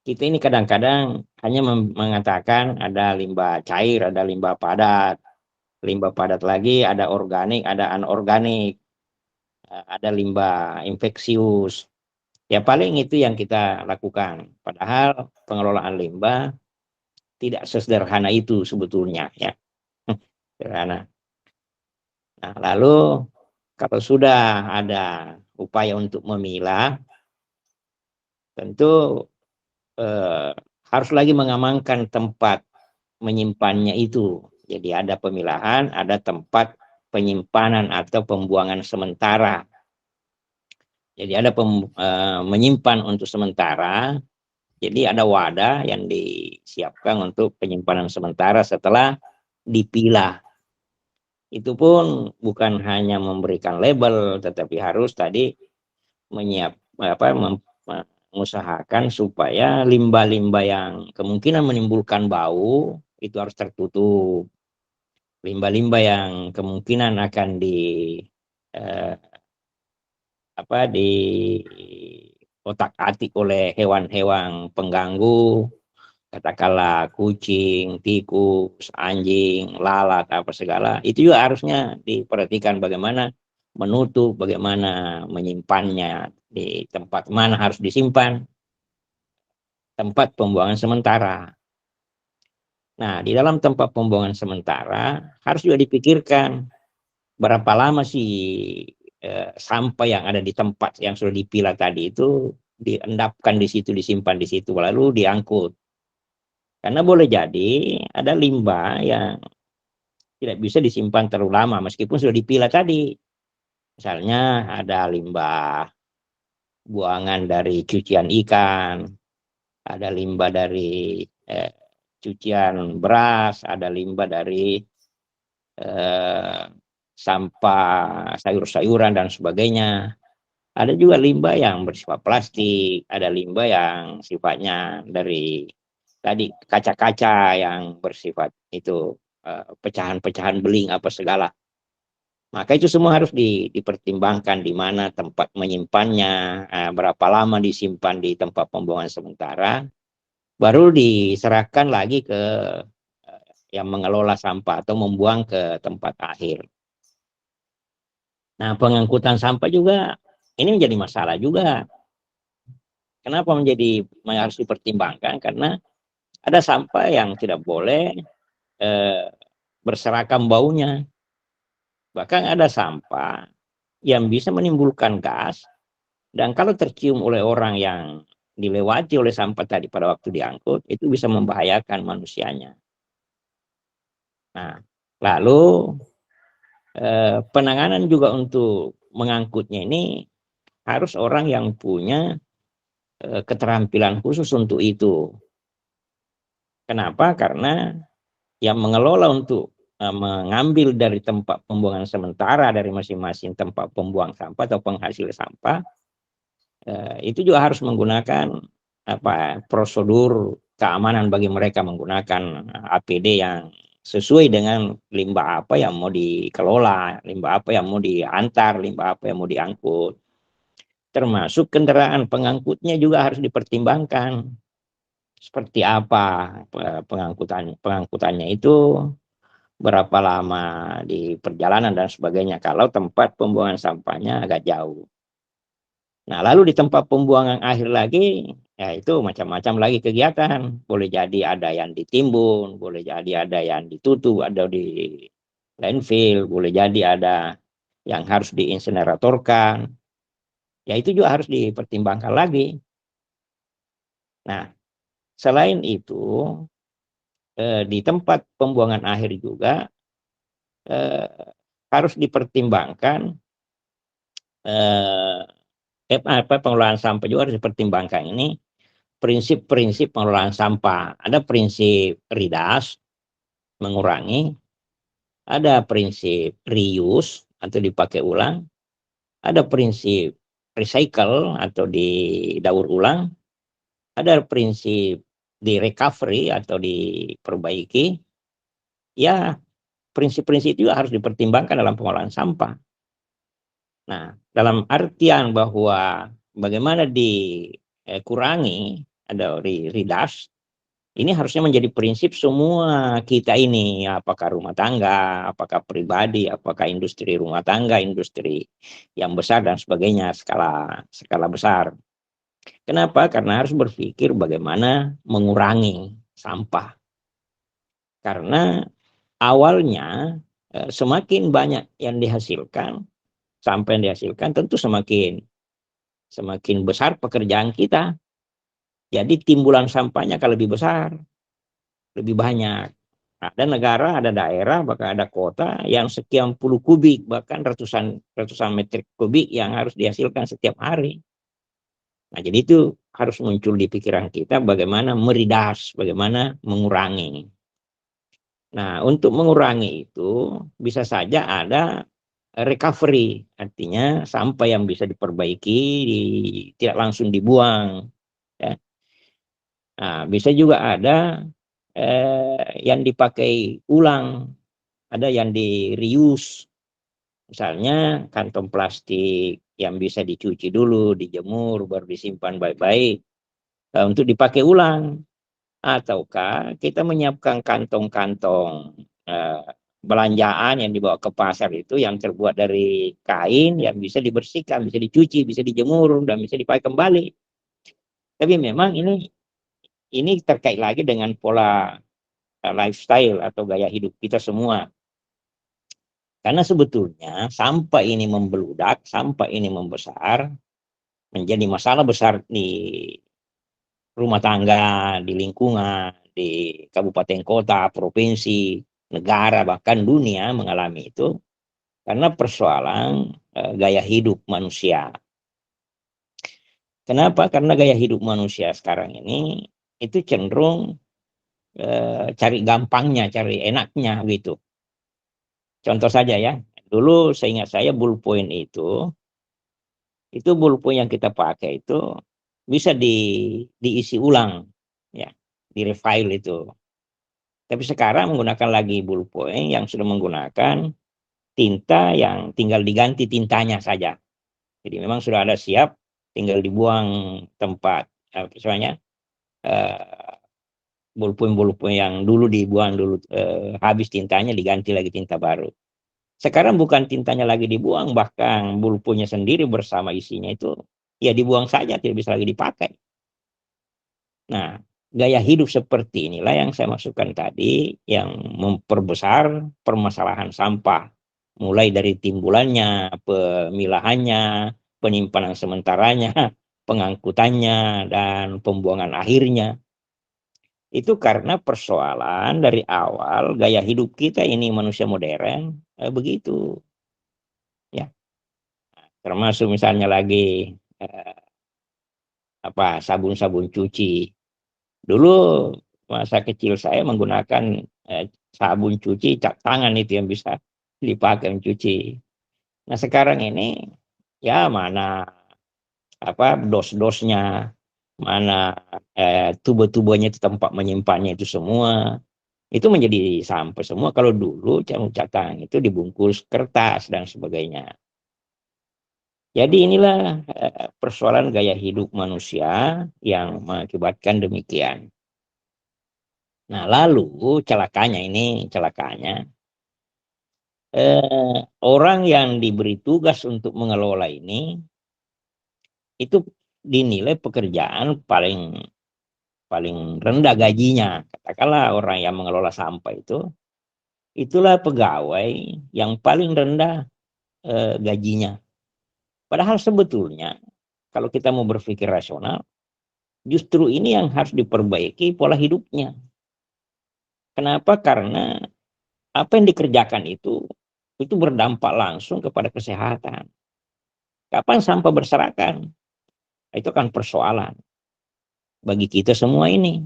kita ini kadang-kadang hanya mengatakan ada limbah cair, ada limbah padat. Limbah padat lagi ada organik, ada anorganik, ada limbah infeksius. Ya paling itu yang kita lakukan. Padahal pengelolaan limbah tidak sesederhana itu sebetulnya ya. Sederhana. Nah, lalu kalau sudah ada upaya untuk memilah, tentu harus lagi mengamankan tempat menyimpannya itu. Jadi ada pemilahan, ada tempat penyimpanan atau pembuangan sementara. Jadi ada menyimpan untuk sementara. Jadi ada wadah yang disiapkan untuk penyimpanan sementara setelah dipilah. Itu pun bukan hanya memberikan label, tetapi harus tadi mengusahakan supaya limbah-limbah yang kemungkinan menimbulkan bau itu harus tertutup. Limbah-limbah yang kemungkinan akan otak-atik oleh hewan-hewan pengganggu, katakanlah kucing, tikus, anjing, lalat, apa segala, itu juga harusnya diperhatikan bagaimana menutup, bagaimana menyimpannya, di tempat mana harus disimpan, tempat pembuangan sementara. Nah, di dalam tempat pembuangan sementara harus juga dipikirkan berapa lama sih sampah yang ada di tempat yang sudah dipilah tadi itu diendapkan di situ, disimpan di situ, lalu diangkut. Karena boleh jadi ada limbah yang tidak bisa disimpan terlalu lama meskipun sudah dipilah tadi. Misalnya ada limbah buangan dari cucian ikan, ada limbah dari cucian beras, ada limbah dari sampah sayur-sayuran dan sebagainya. Ada juga limbah yang bersifat plastik, ada limbah yang sifatnya dari tadi kaca-kaca yang bersifat itu pecahan-pecahan beling apa segala. Maka itu semua harus dipertimbangkan di mana tempat menyimpannya, berapa lama disimpan di tempat pembuangan sementara, baru diserahkan lagi ke yang mengelola sampah atau membuang ke tempat akhir. Nah, pengangkutan sampah juga ini menjadi masalah juga. Kenapa harus dipertimbangkan? Karena ada sampah yang tidak boleh berserakan baunya. Bahkan ada sampah yang bisa menimbulkan gas, dan kalau tercium oleh orang yang dilewati oleh sampah tadi pada waktu diangkut, itu bisa membahayakan manusianya. Nah, lalu penanganan juga untuk mengangkutnya ini harus orang yang punya keterampilan khusus untuk itu. Kenapa? Karena yang mengelola untuk mengambil dari tempat pembuangan sementara dari masing-masing tempat pembuang sampah atau penghasil sampah, itu juga harus menggunakan prosedur keamanan bagi mereka, menggunakan APD yang sesuai dengan limbah apa yang mau dikelola, limbah apa yang mau diantar, limbah apa yang mau diangkut. Termasuk kendaraan pengangkutnya juga harus dipertimbangkan. Seperti apa pengangkutannya itu, berapa lama di perjalanan dan sebagainya kalau tempat pembuangan sampahnya agak jauh. Nah, lalu di tempat pembuangan akhir lagi, ya itu macam-macam lagi kegiatan. Boleh jadi ada yang ditimbun, boleh jadi ada yang ditutup, ada di landfill, boleh jadi ada yang harus diinsineratorkan. Ya itu juga harus dipertimbangkan lagi. Nah, selain itu, di tempat pembuangan akhir juga harus dipertimbangkan pengelolaan sampah juga harus dipertimbangkan ini prinsip-prinsip pengelolaan sampah. Ada prinsip RIDAS, mengurangi, ada prinsip reuse atau dipakai ulang, ada prinsip recycle atau didaur ulang, ada prinsip di recovery atau diperbaiki. Ya, prinsip-prinsip itu juga harus dipertimbangkan dalam pengelolaan sampah. Nah, dalam artian bahwa bagaimana dikurangi ada RIDAS, ini harusnya menjadi prinsip semua kita ini, apakah rumah tangga, apakah pribadi, apakah industri rumah tangga, industri yang besar dan sebagainya, skala besar. Kenapa? Karena harus berpikir bagaimana mengurangi sampah. Karena awalnya semakin banyak yang dihasilkan, sampah yang dihasilkan, tentu semakin besar pekerjaan kita. Jadi timbulan sampahnya akan lebih besar, lebih banyak. Ada negara, ada daerah, bahkan ada kota yang sekian puluh kubik, bahkan ratusan meter kubik yang harus dihasilkan setiap hari. Nah, jadi itu harus muncul di pikiran kita bagaimana meridas, bagaimana mengurangi. Nah, untuk mengurangi itu bisa saja ada recovery, artinya sampah yang bisa diperbaiki, tidak langsung dibuang. Ya. Nah, bisa juga ada yang dipakai ulang, ada yang di reuse. Misalnya kantong plastik yang bisa dicuci dulu, dijemur, baru disimpan baik-baik untuk dipakai ulang. Ataukah kita menyiapkan kantong-kantong belanjaan yang dibawa ke pasar itu yang terbuat dari kain yang bisa dibersihkan, bisa dicuci, bisa dijemur, dan bisa dipakai kembali. Tapi memang ini terkait lagi dengan pola lifestyle atau gaya hidup kita semua. Karena sebetulnya sampah ini membeludak, sampah ini membesar, menjadi masalah besar di rumah tangga, di lingkungan, di kabupaten kota, provinsi, negara, bahkan dunia mengalami itu karena persoalan gaya hidup manusia. Kenapa? Karena gaya hidup manusia sekarang ini itu cenderung cari gampangnya, cari enaknya gitu. Contoh saja ya, dulu seingat saya ballpoint itu ballpoint yang kita pakai itu bisa diisi ulang, ya, di refile itu. Tapi sekarang menggunakan lagi ballpoint yang sudah menggunakan tinta yang tinggal diganti tintanya saja. Jadi memang sudah ada siap, tinggal dibuang tempat ballpoint yang dulu dibuang dulu habis tintanya, diganti lagi tinta baru. Sekarang bukan tintanya lagi dibuang, bahkan ballpointnya sendiri bersama isinya itu ya dibuang saja, tidak bisa lagi dipakai. Nah, gaya hidup seperti inilah yang saya maksudkan tadi, yang memperbesar permasalahan sampah, mulai dari timbulannya, pemilahannya, penyimpanan sementaranya, pengangkutannya, dan pembuangan akhirnya. Itu karena persoalan dari awal gaya hidup kita ini manusia modern begitu, ya. Termasuk misalnya lagi sabun cuci. Dulu masa kecil saya menggunakan sabun cuci cap tangan itu yang bisa dipakai mencuci. Nah sekarang ini ya mana dos-dosnya, mana tubo-tubonya itu tempat menyimpannya itu semua itu menjadi sampah semua. Kalau dulu cat tangan itu dibungkus kertas dan sebagainya. Jadi inilah persoalan gaya hidup manusia yang mengakibatkan demikian. Nah lalu celakanya orang yang diberi tugas untuk mengelola ini itu dinilai pekerjaan paling rendah gajinya. Katakanlah orang yang mengelola sampah itulah pegawai yang paling rendah gajinya. Padahal sebetulnya kalau kita mau berpikir rasional, justru ini yang harus diperbaiki pola hidupnya. Kenapa? Karena apa yang dikerjakan itu berdampak langsung kepada kesehatan. Kapan sampah berserakan? Itu kan persoalan bagi kita semua ini.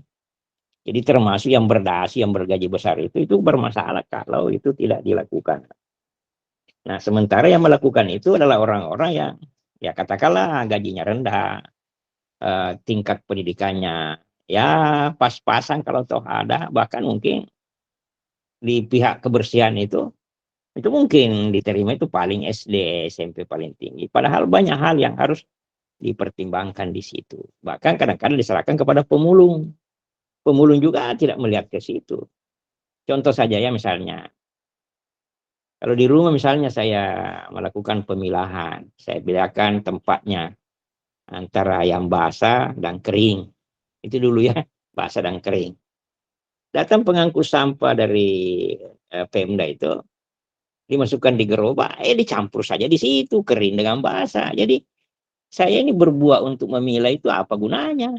Jadi termasuk yang berdasi, yang bergaji besar itu bermasalah kalau itu tidak dilakukan. Nah, sementara yang melakukan itu adalah orang-orang yang ya katakanlah gajinya rendah, tingkat pendidikannya ya pas-pasan kalau toh ada, bahkan mungkin di pihak kebersihan itu mungkin diterima itu paling SD, SMP paling tinggi. Padahal banyak hal yang harus dipertimbangkan di situ. Bahkan kadang-kadang diserahkan kepada pemulung. Pemulung juga tidak melihat ke situ. Contoh saja ya misalnya, kalau di rumah misalnya saya melakukan pemilahan, saya bedakan tempatnya antara yang basah dan kering. Itu dulu ya, basah dan kering. Datang pengangkut sampah dari Pemda itu, dimasukkan di gerobak, dicampur saja di situ, kering dengan basah. Jadi saya ini berbuat untuk memilah itu apa gunanya?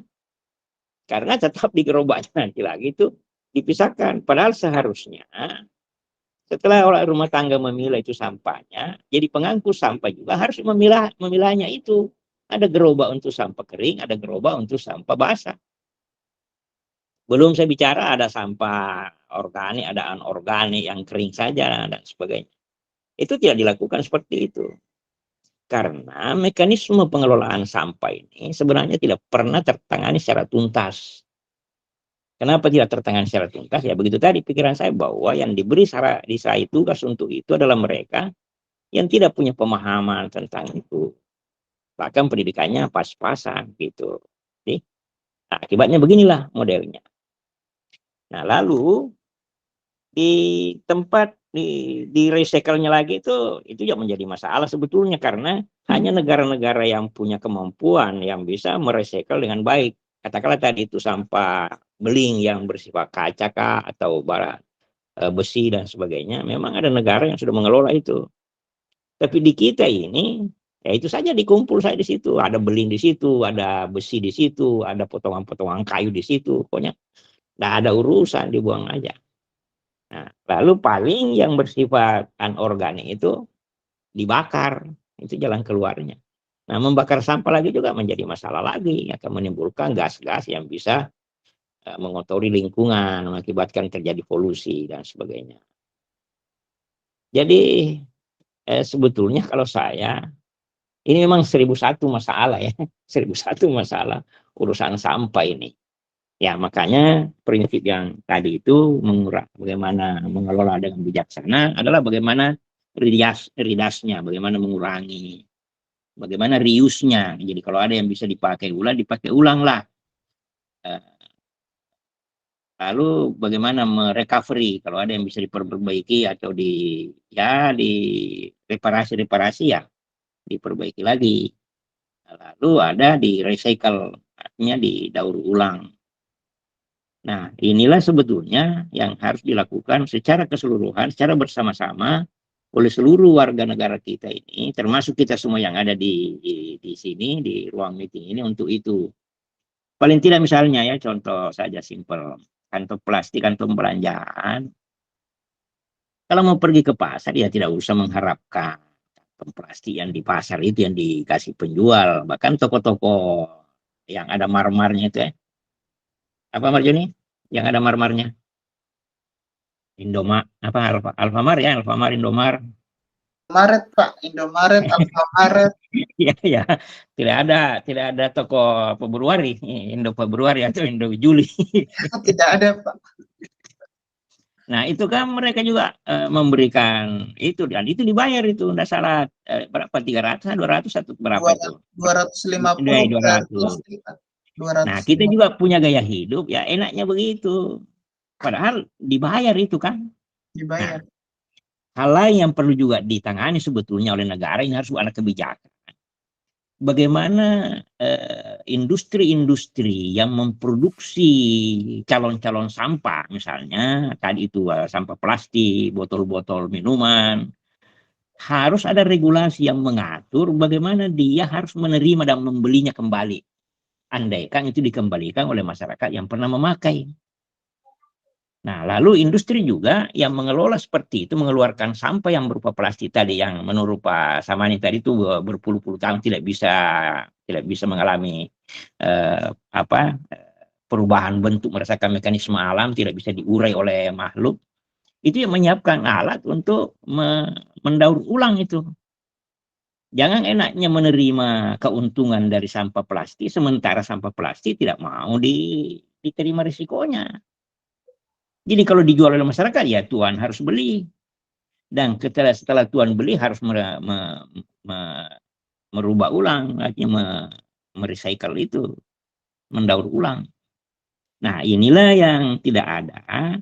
Karena tetap di gerobaknya nanti lagi itu dipisahkan. Padahal seharusnya setelah orang rumah tangga memilah itu sampahnya, jadi pengangkut sampah juga harus memilahnya itu. Ada gerobak untuk sampah kering, ada gerobak untuk sampah basah. Belum saya bicara ada sampah organik, ada anorganik yang kering saja dan sebagainya. Itu tidak dilakukan seperti itu. Karena mekanisme pengelolaan sampah ini sebenarnya tidak pernah tertangani secara tuntas. Kenapa tidak tertangani secara tuntas? Ya begitu tadi pikiran saya bahwa yang diberi saya tugas untuk itu adalah mereka yang tidak punya pemahaman tentang itu. Bahkan pendidikannya pas-pasan gitu. Jadi, nah, akibatnya beginilah modelnya. Nah, lalu di tempat di recycle-nya lagi itu ya menjadi masalah sebetulnya karena hanya negara-negara yang punya kemampuan yang bisa merecycle dengan baik. Katakanlah tadi itu sampah beling yang bersifat kaca kah, atau bara besi dan sebagainya. Memang ada negara yang sudah mengelola itu. Tapi di kita ini ya itu saja dikumpul saya di situ. Ada beling di situ, ada besi di situ, ada potongan-potongan kayu di situ. Pokoknya nggak ada urusan, dibuang aja. Nah, lalu paling yang bersifat anorganik itu dibakar, itu jalan keluarnya. Nah, membakar sampah lagi juga menjadi masalah lagi, akan menimbulkan gas-gas yang bisa mengotori lingkungan, mengakibatkan terjadi polusi dan sebagainya. Jadi sebetulnya kalau saya, ini memang 1001 masalah ya, 1001 masalah urusan sampah ini. Ya, makanya prinsip yang tadi itu bagaimana mengelola dengan bijaksana adalah bagaimana ridasnya, bagaimana mengurangi, bagaimana reuse-nya. Jadi kalau ada yang bisa dipakai ulang lah. Lalu bagaimana merecovery kalau ada yang bisa diperbaiki atau di reparasi ya diperbaiki lagi. Lalu ada di recycle, artinya didaur ulang. Nah, inilah sebetulnya yang harus dilakukan secara keseluruhan, secara bersama-sama oleh seluruh warga negara kita ini, termasuk kita semua yang ada di sini, di ruang meeting ini untuk itu. Paling tidak misalnya ya, contoh saja simpel, kantong plastik, kantong belanjaan. Kalau mau pergi ke pasar, ya tidak usah mengharapkan kantong plastik yang di pasar itu yang dikasih penjual. Bahkan toko-toko yang ada marmarnya itu ya. Apa Marjoni? Yang ada marmarnya? Indomaret, apa Alfamart ya, Alfamart, Indomaret. Maret Pak, Indomaret, Alfamaret. Ya, ya, tidak ada toko Februari, Indo Februari atau Indo Juli. Tidak ada Pak. Nah, itu kan mereka juga memberikan itu, dan itu dibayar itu, tidak salah, berapa, 300, 200, atau berapa itu? 250 per 200. Nah, kita juga punya gaya hidup, ya enaknya begitu. Padahal dibayar itu kan. Dibayar. Nah, hal lain yang perlu juga ditangani sebetulnya oleh negara ini harus ada kebijakan. Bagaimana industri-industri yang memproduksi calon-calon sampah, misalnya tadi itu sampah plastik, botol-botol minuman, harus ada regulasi yang mengatur bagaimana dia harus menerima dan membelinya kembali. Andaikan itu dikembalikan oleh masyarakat yang pernah memakai. Nah, lalu industri juga yang mengelola seperti itu, mengeluarkan sampah yang berupa plastik tadi, yang menurut Pak Samani tadi itu berpuluh-puluh tahun tidak bisa mengalami perubahan bentuk, merasakan mekanisme alam, tidak bisa diurai oleh makhluk. Itu yang menyiapkan alat untuk mendaur ulang itu. Jangan enaknya menerima keuntungan dari sampah plastik, sementara sampah plastik tidak mau diterima risikonya. Jadi kalau dijual oleh masyarakat, ya Tuhan harus beli. Dan setelah Tuhan beli harus merubah ulang, artinya merecycle itu, mendaur ulang. Nah, inilah yang tidak ada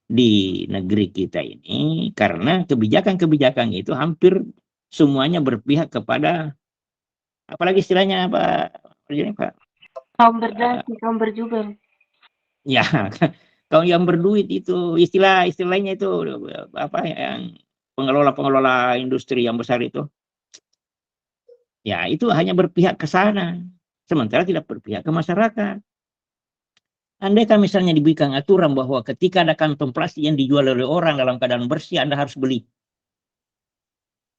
di negeri kita ini, karena kebijakan-kebijakan itu hampir semuanya berpihak kepada, apalagi istilahnya Pak? Kaum berdasi, kaum berjubel. Ya, kalau yang berduit itu istilahnya itu apa yang pengelola-pengelola industri yang besar itu, ya itu hanya berpihak ke sana, sementara tidak berpihak ke masyarakat. Andai kan misalnya diberikan aturan bahwa ketika ada kantong plastik yang dijual oleh orang dalam keadaan bersih, Anda harus beli.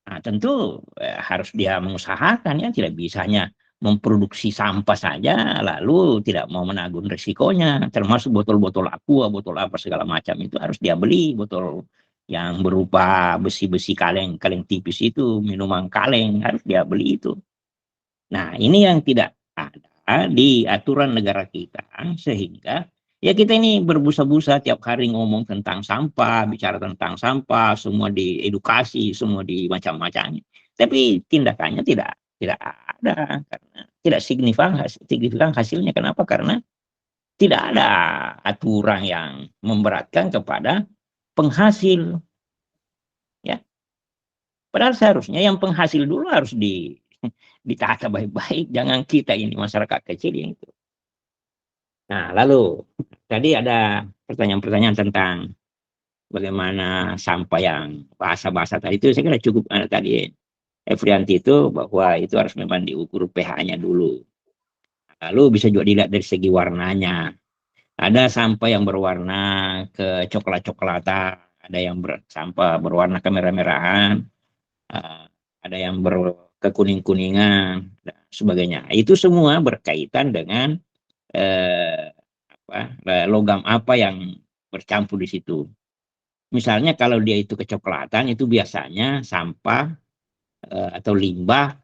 Nah, tentu harus dia mengusahakan, ya, tidak bisa hanya memproduksi sampah saja lalu tidak mau menanggung risikonya, termasuk botol-botol aqua, botol apa segala macam itu harus dia beli, botol yang berupa besi-besi kaleng tipis itu, minuman kaleng harus dia beli itu. Nah, ini yang tidak ada di aturan negara kita, sehingga ya kita ini berbusa-busa tiap hari ngomong tentang sampah, bicara tentang sampah, semua diedukasi, semua di macam-macamnya. Tapi tindakannya tidak ada, karena tidak signifikan hasilnya. Kenapa? Karena tidak ada aturan yang memberatkan kepada penghasil. Ya. Padahal seharusnya yang penghasil dulu harus ditata baik-baik, jangan kita ini masyarakat kecil yang itu. Nah, lalu tadi ada pertanyaan-pertanyaan tentang bagaimana sampah yang bahasa-bahasa tadi itu, saya kira cukup tadi Efrianti itu bahwa itu harus memang diukur pH-nya dulu. Lalu bisa juga dilihat dari segi warnanya. Ada sampah yang berwarna ke coklat-coklatan, ada yang sampah berwarna kemerah-merahan, ada yang ke kuning-kuningan, dan sebagainya. Itu semua berkaitan dengan logam apa yang bercampur di situ. Misalnya kalau dia itu kecoklatan, itu biasanya sampah atau limbah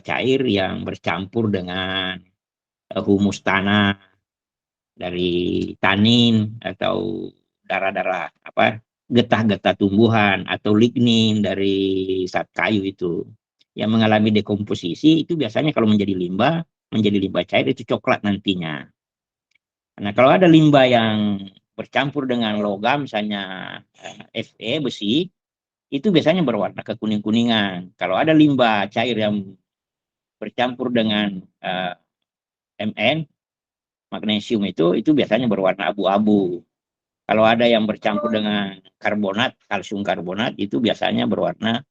cair yang bercampur dengan humus tanah dari tanin atau darah-darah getah-getah tumbuhan atau lignin dari zat kayu itu yang mengalami dekomposisi, itu biasanya kalau menjadi limbah cair itu coklat nantinya. Nah, kalau ada limbah yang bercampur dengan logam, misalnya Fe, besi, itu biasanya berwarna kekuning-kuningan. Kalau ada limbah cair yang bercampur dengan Mn, magnesium itu biasanya berwarna abu-abu. Kalau ada yang bercampur dengan karbonat, kalsium karbonat, itu biasanya berwarna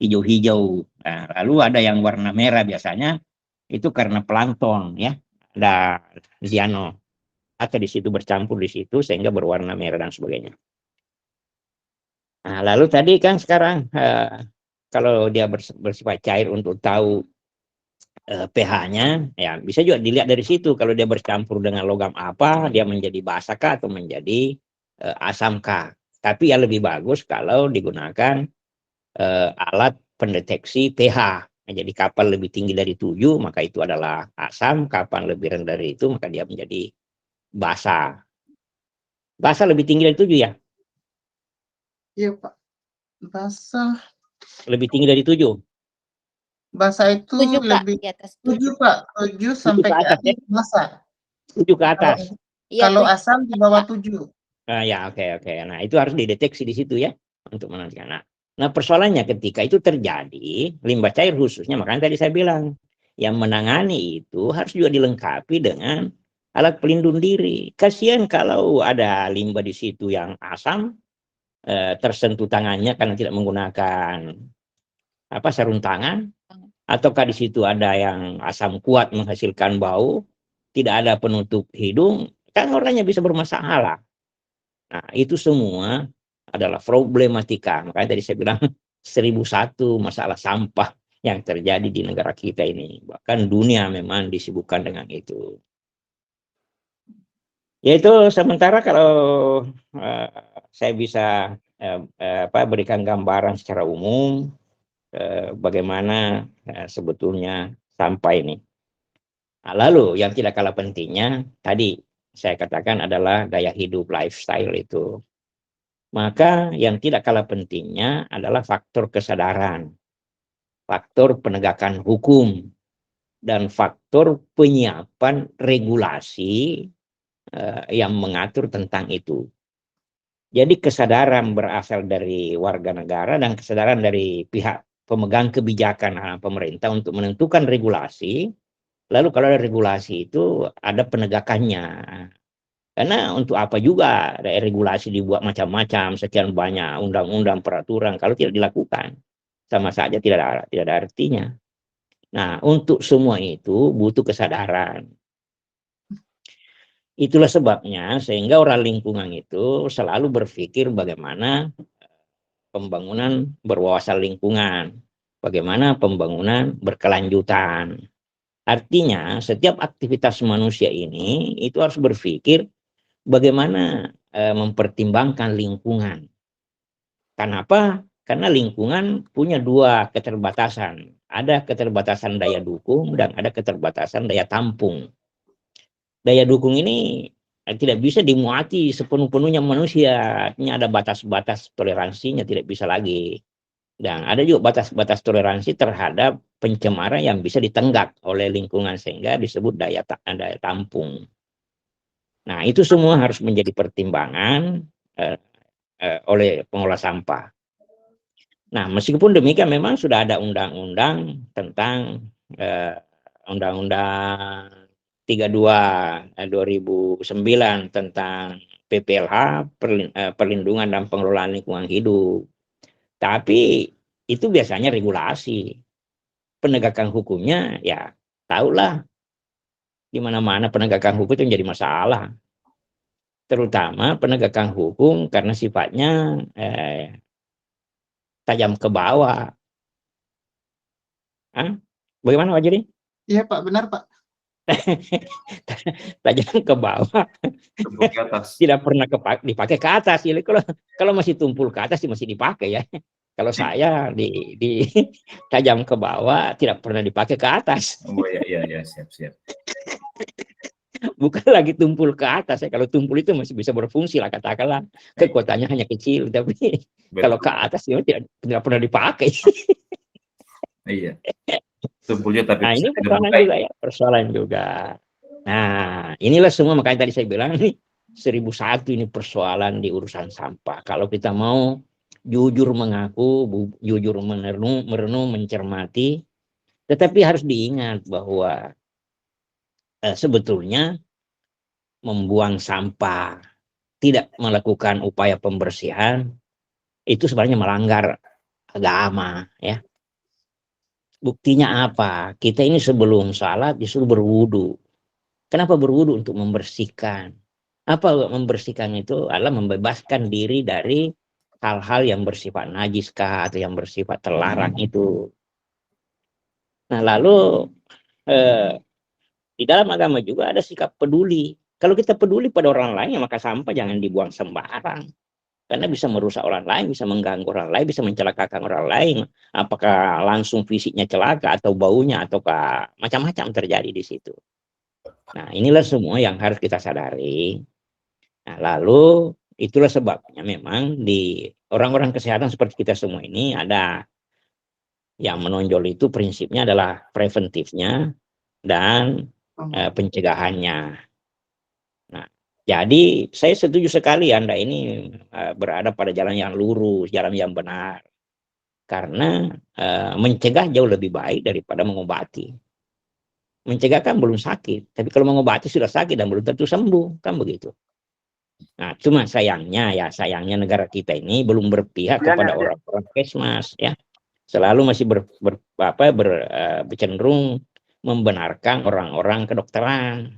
hijau-hijau. Nah, lalu ada yang warna merah biasanya, itu karena plankton, ya, ada ziano. Atau di situ bercampur di situ sehingga berwarna merah dan sebagainya. Nah, lalu tadi kan sekarang kalau dia bersifat cair, untuk tahu pH-nya, ya bisa juga dilihat dari situ. Kalau dia bercampur dengan logam apa, dia menjadi basa kah atau menjadi asam kah. Tapi ya lebih bagus kalau digunakan alat pendeteksi pH. Nah, jadi kapan lebih tinggi dari 7, maka itu adalah asam. Kapan lebih rendah dari itu, maka dia menjadi basa. Basa lebih tinggi dari 7 ya? Iya, Pak. Basa. Lebih tinggi dari 7? Basa itu 7, Kak, lebih di atas 7, Pak. 7 sampai ke atas, ke atas basa. 7 ke atas. Kalau asam di bawah 7. Ya, oke. Nah, itu harus dideteksi di situ ya untuk menentukan. Nah, persoalannya ketika itu terjadi limbah cair khususnya, makanya tadi saya bilang yang menangani itu harus juga dilengkapi dengan alat pelindung diri. Kasihan kalau ada limbah di situ yang asam, tersentuh tangannya karena tidak menggunakan sarung tangan, ataukah di situ ada yang asam kuat menghasilkan bau, tidak ada penutup hidung, kan orangnya bisa bermasalah. Nah, itu semua adalah problematika. Makanya tadi saya bilang 1001 masalah sampah yang terjadi di negara kita ini. Bahkan dunia memang disibukkan dengan itu. Yaitu sementara kalau saya bisa berikan gambaran secara umum bagaimana sebetulnya sampah ini. Nah, lalu yang tidak kalah pentingnya tadi saya katakan adalah gaya hidup, lifestyle itu. Maka yang tidak kalah pentingnya adalah faktor kesadaran, faktor penegakan hukum, dan faktor penyiapan regulasi yang mengatur tentang itu. Jadi kesadaran berasal dari warga negara dan kesadaran dari pihak pemegang kebijakan pemerintah untuk menentukan regulasi. Lalu kalau ada regulasi itu ada penegakannya. Karena untuk apa juga regulasi dibuat macam-macam, sekian banyak undang-undang, peraturan, kalau tidak dilakukan, sama saja tidak ada artinya. Nah, untuk semua itu butuh kesadaran. Itulah sebabnya sehingga orang lingkungan itu selalu berpikir bagaimana pembangunan berwawasan lingkungan, bagaimana pembangunan berkelanjutan. Artinya, setiap aktivitas manusia ini itu harus berpikir bagaimana mempertimbangkan lingkungan. Kenapa? Karena lingkungan punya dua keterbatasan. Ada keterbatasan daya dukung dan ada keterbatasan daya tampung. Daya dukung ini tidak bisa dimuati sepenuh-penuhnya manusia. Artinya ada batas-batas toleransinya, tidak bisa lagi. Dan ada juga batas-batas toleransi terhadap pencemaran yang bisa ditenggak oleh lingkungan sehingga disebut daya tampung. Nah, itu semua harus menjadi pertimbangan oleh pengelola sampah. Nah, meskipun demikian memang sudah ada undang-undang tentang Undang-Undang 32 2009 tentang PPLH, perlindungan dan pengelolaan lingkungan hidup. Tapi itu biasanya regulasi. Penegakan hukumnya ya tahulah di mana-mana penegakan hukum itu menjadi masalah. Terutama penegakan hukum karena sifatnya tajam ke bawah. Bagaimana Pak Juri? Iya Pak, benar Pak. Tajam ke bawah, ke atas. tidak pernah dipakai ke atas. Jadi kalau masih tumpul ke atas masih dipakai ya. Kalau saya di tajam ke bawah tidak pernah dipakai ke atas. Oh iya siap. Bukan lagi tumpul ke atas ya. Kalau tumpul itu masih bisa berfungsi lah, katakanlah kekuatannya hanya kecil, tapi kalau ke atas ya tidak pernah dipakai. Iya. Tumpulnya tapi nah ini persoalan juga ya, persoalan juga. Nah inilah semua makanya tadi saya bilang nih 1001 ini persoalan di urusan sampah. Kalau kita mau jujur mengaku, jujur merenung, mencermati, tetapi harus diingat bahwa sebetulnya membuang sampah, tidak melakukan upaya pembersihan, itu sebenarnya melanggar agama ya. Buktinya apa? Kita ini sebelum salat disuruh berwudu. Kenapa berwudu? Untuk membersihkan. Apa membersihkan itu? Adalah membebaskan diri dari hal-hal yang bersifat najis kah atau yang bersifat terlarang itu. Nah lalu di dalam agama juga ada sikap peduli. Kalau kita peduli pada orang lain, maka sampah jangan dibuang sembarang. Karena bisa merusak orang lain, bisa mengganggu orang lain, bisa mencelakakan orang lain. Apakah langsung fisiknya celaka atau baunya ataukah macam-macam terjadi di situ. Nah, inilah semua yang harus kita sadari. Nah, lalu itulah sebabnya memang di orang-orang kesehatan seperti kita semua ini ada yang menonjol itu prinsipnya adalah preventifnya dan pencegahannya. Nah, jadi saya setuju sekali Anda ini berada pada jalan yang lurus, jalan yang benar. Karena mencegah jauh lebih baik daripada mengobati. Mencegah kan belum sakit, tapi kalau mengobati sudah sakit dan belum tentu sembuh, kan begitu. Nah, cuma sayangnya negara kita ini belum berpihak kepada orang-orang Kesmas ya. Selalu masih cenderung membenarkan orang-orang kedokteran.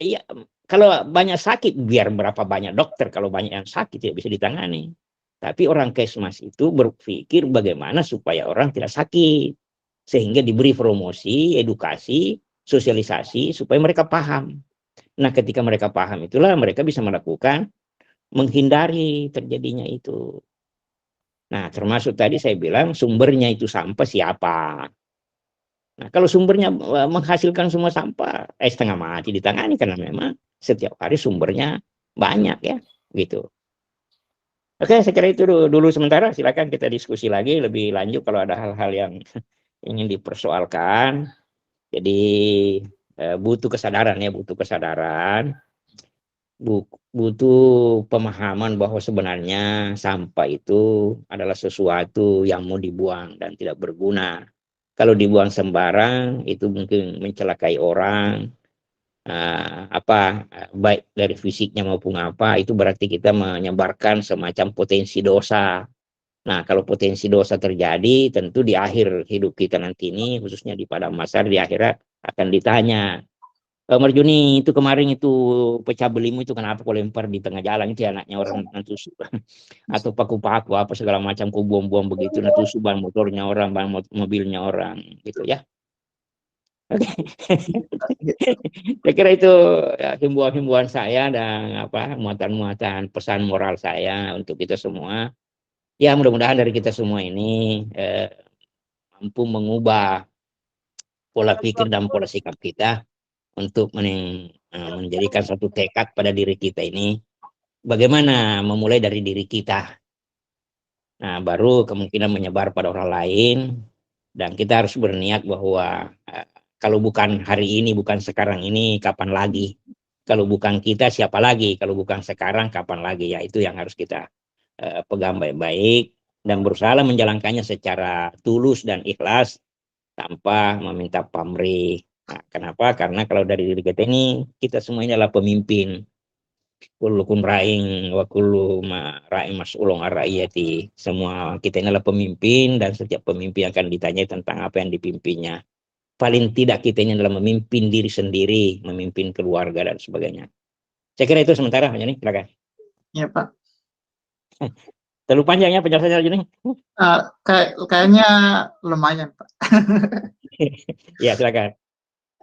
Iya, kalau banyak sakit, biar berapa banyak dokter, kalau banyak yang sakit tidak bisa ditangani. Tapi orang Kesmas itu berpikir bagaimana supaya orang tidak sakit. Sehingga diberi promosi, edukasi, sosialisasi, supaya mereka paham. Nah, ketika mereka paham itulah mereka bisa melakukan, menghindari terjadinya itu. Nah, termasuk tadi saya bilang sumbernya itu sampah siapa. Nah, kalau sumbernya menghasilkan semua sampah, setengah mati ditangani karena memang setiap hari sumbernya banyak ya, gitu. Oke, saya kira itu dulu sementara. Silakan kita diskusi lagi lebih lanjut kalau ada hal-hal yang ingin dipersoalkan. Jadi butuh kesadaran ya, butuh pemahaman bahwa sebenarnya sampah itu adalah sesuatu yang mau dibuang dan tidak berguna. Kalau dibuang sembarang itu mungkin mencelakai orang, baik dari fisiknya maupun apa, itu berarti kita menyebarkan semacam potensi dosa. Nah, kalau potensi dosa terjadi, tentu di akhir hidup kita nanti ini, khususnya di padang mahsyar di akhirat, akan ditanya, Marjuni, itu kemarin itu pecah belimu itu kenapa kau lempar di tengah jalan, itu anaknya orang nanti atau paku-paku apa segala macam kau buang-buang begitu, nanti ban motornya orang, ban mobilnya orang, gitu ya. Oke. Saya kira itu ya, himbauan-himbauan saya dan muatan-muatan pesan moral saya untuk kita semua. Ya, mudah-mudahan dari kita semua ini mampu mengubah pola pikir dan pola sikap kita untuk menjadikan suatu tekad pada diri kita ini. Bagaimana memulai dari diri kita. Nah, baru kemungkinan menyebar pada orang lain. Dan kita harus berniat bahwa kalau bukan hari ini, bukan sekarang ini, kapan lagi? Kalau bukan kita, siapa lagi? Kalau bukan sekarang, kapan lagi? Ya, itu yang harus kita pegang baik-baik dan berusaha menjalankannya secara tulus dan ikhlas tanpa meminta pamrih. Nah, kenapa? Karena kalau dari diri kita ini, kita semua ini adalah pemimpin. Kullukum ra'in wa kullu ra'in mas'ulun ar-ra'iyati. Semua kita ini adalah pemimpin dan setiap pemimpin akan ditanya tentang apa yang dipimpinnya. Paling tidak kita ini adalah memimpin diri sendiri, memimpin keluarga dan sebagainya. Saya kira itu sementara, Pak Joni, silakan. Ya, Pak. Terlalu panjang ya penjelasannya, Joni? Kayaknya lumayan, Pak. Ya, silakan.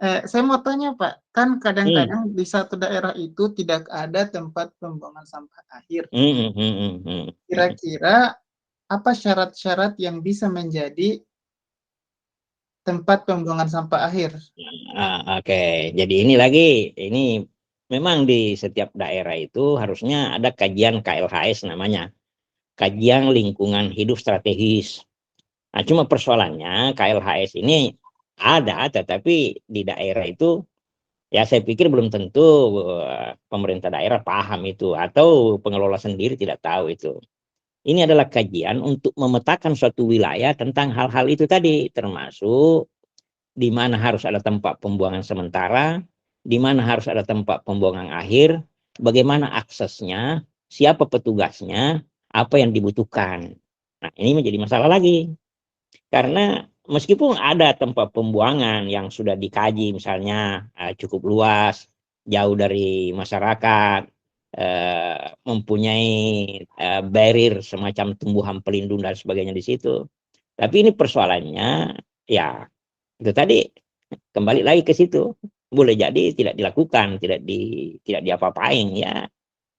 Saya mau tanya, Pak, kan kadang-kadang di satu daerah itu tidak ada tempat pembuangan sampah akhir. Kira-kira apa syarat-syarat yang bisa menjadi tempat pembuangan sampah akhir? Oke, jadi ini memang di setiap daerah itu harusnya ada kajian KLHS namanya, kajian lingkungan hidup strategis. Nah, cuma persoalannya KLHS ini ada, tetapi di daerah itu ya saya pikir belum tentu pemerintah daerah paham itu atau pengelola sendiri tidak tahu itu. Ini adalah kajian untuk memetakan suatu wilayah tentang hal-hal itu tadi, termasuk di mana harus ada tempat pembuangan sementara, di mana harus ada tempat pembuangan akhir, bagaimana aksesnya, siapa petugasnya, apa yang dibutuhkan. Nah, ini menjadi masalah lagi. Karena meskipun ada tempat pembuangan yang sudah dikaji misalnya cukup luas, jauh dari masyarakat, mempunyai barrier semacam tumbuhan pelindung dan sebagainya di situ. Tapi ini persoalannya ya itu tadi kembali lagi ke situ. Boleh jadi tidak dilakukan, tidak diapa-apain ya.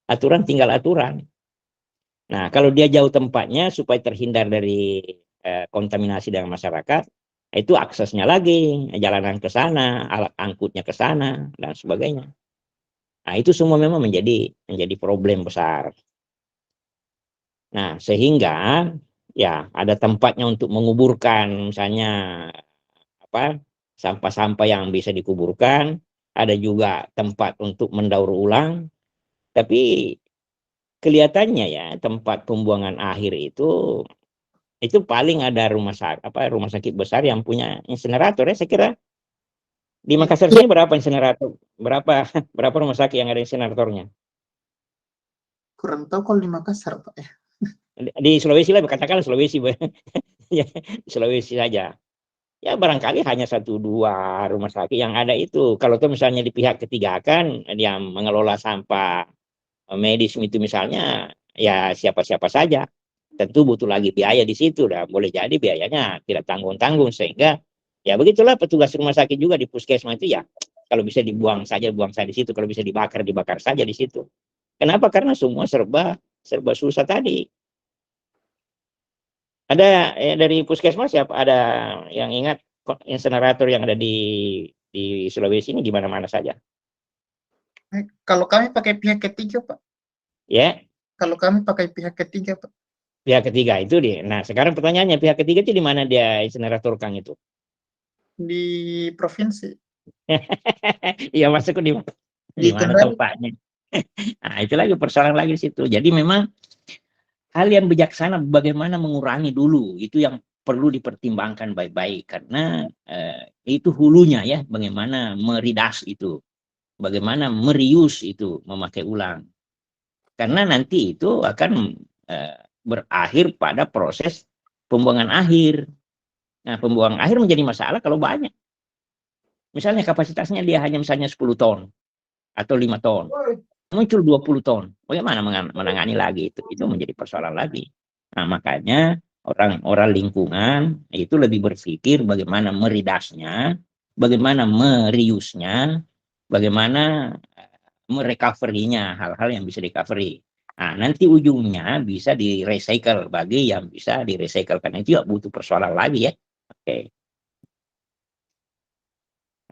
Aturan tinggal aturan. Nah, kalau dia jauh tempatnya supaya terhindar dari kontaminasi dengan masyarakat, itu aksesnya lagi, jalanan ke sana, alat angkutnya ke sana dan sebagainya. Nah, itu semua memang menjadi problem besar. Nah, sehingga ya ada tempatnya untuk menguburkan misalnya sampah-sampah yang bisa dikuburkan, ada juga tempat untuk mendaur ulang. Tapi kelihatannya ya tempat pembuangan akhir itu paling ada rumah sakit besar yang punya insinerator ya saya kira. Di Makassar sini berapa insinerator? Berapa rumah sakit yang ada insineratornya? Kurang tahu kalau di Makassar, Pak ya. Di Sulawesi lah, katakanlah Sulawesi. Ya, Sulawesi saja. Ya barangkali hanya 1-2 rumah sakit yang ada itu. Kalau tuh misalnya di pihak ketiga kan yang mengelola sampah medis itu misalnya ya siapa-siapa saja. Tentu butuh lagi biaya di situ, dan boleh jadi biayanya tidak tanggung-tanggung sehingga ya begitulah petugas rumah sakit juga di puskesmas itu ya kalau bisa buang saja di situ, kalau bisa dibakar saja di situ. Kenapa? Karena semua serba susah tadi. Ada dari puskesmas ya ada yang ingat insinerator yang ada di Sulawesi ini di mana-mana saja? Kalau kami pakai pihak ketiga, Pak. Ya. Kalau kami pakai pihak ketiga, Pak. Pihak ketiga itu dia. Nah, sekarang pertanyaannya pihak ketiga itu di mana dia insinerator Kang itu? Di provinsi. Iya, masuk di mana tempatnya? Nah, itu lagi persoalan lagi di situ. Jadi memang hal yang bijaksana bagaimana mengurangi dulu itu yang perlu dipertimbangkan baik-baik karena itu hulunya ya bagaimana meridas itu. bagaimana merius itu, memakai ulang. Karena nanti itu akan berakhir pada proses pembuangan akhir. Nah, pembuangan akhir menjadi masalah kalau banyak. Misalnya kapasitasnya dia hanya misalnya 10 ton atau 5 ton. Muncul 20 ton. Bagaimana menangani lagi itu? Itu menjadi persoalan lagi. Nah, makanya orang-orang lingkungan itu lebih berpikir bagaimana meridasnya, bagaimana meriusnya, bagaimana merecovery-nya, hal-hal yang bisa recovery. Nah, nanti ujungnya bisa di-recycle bagi yang bisa di-recycle. Karena itu ya butuh persoalan lagi ya. Oke.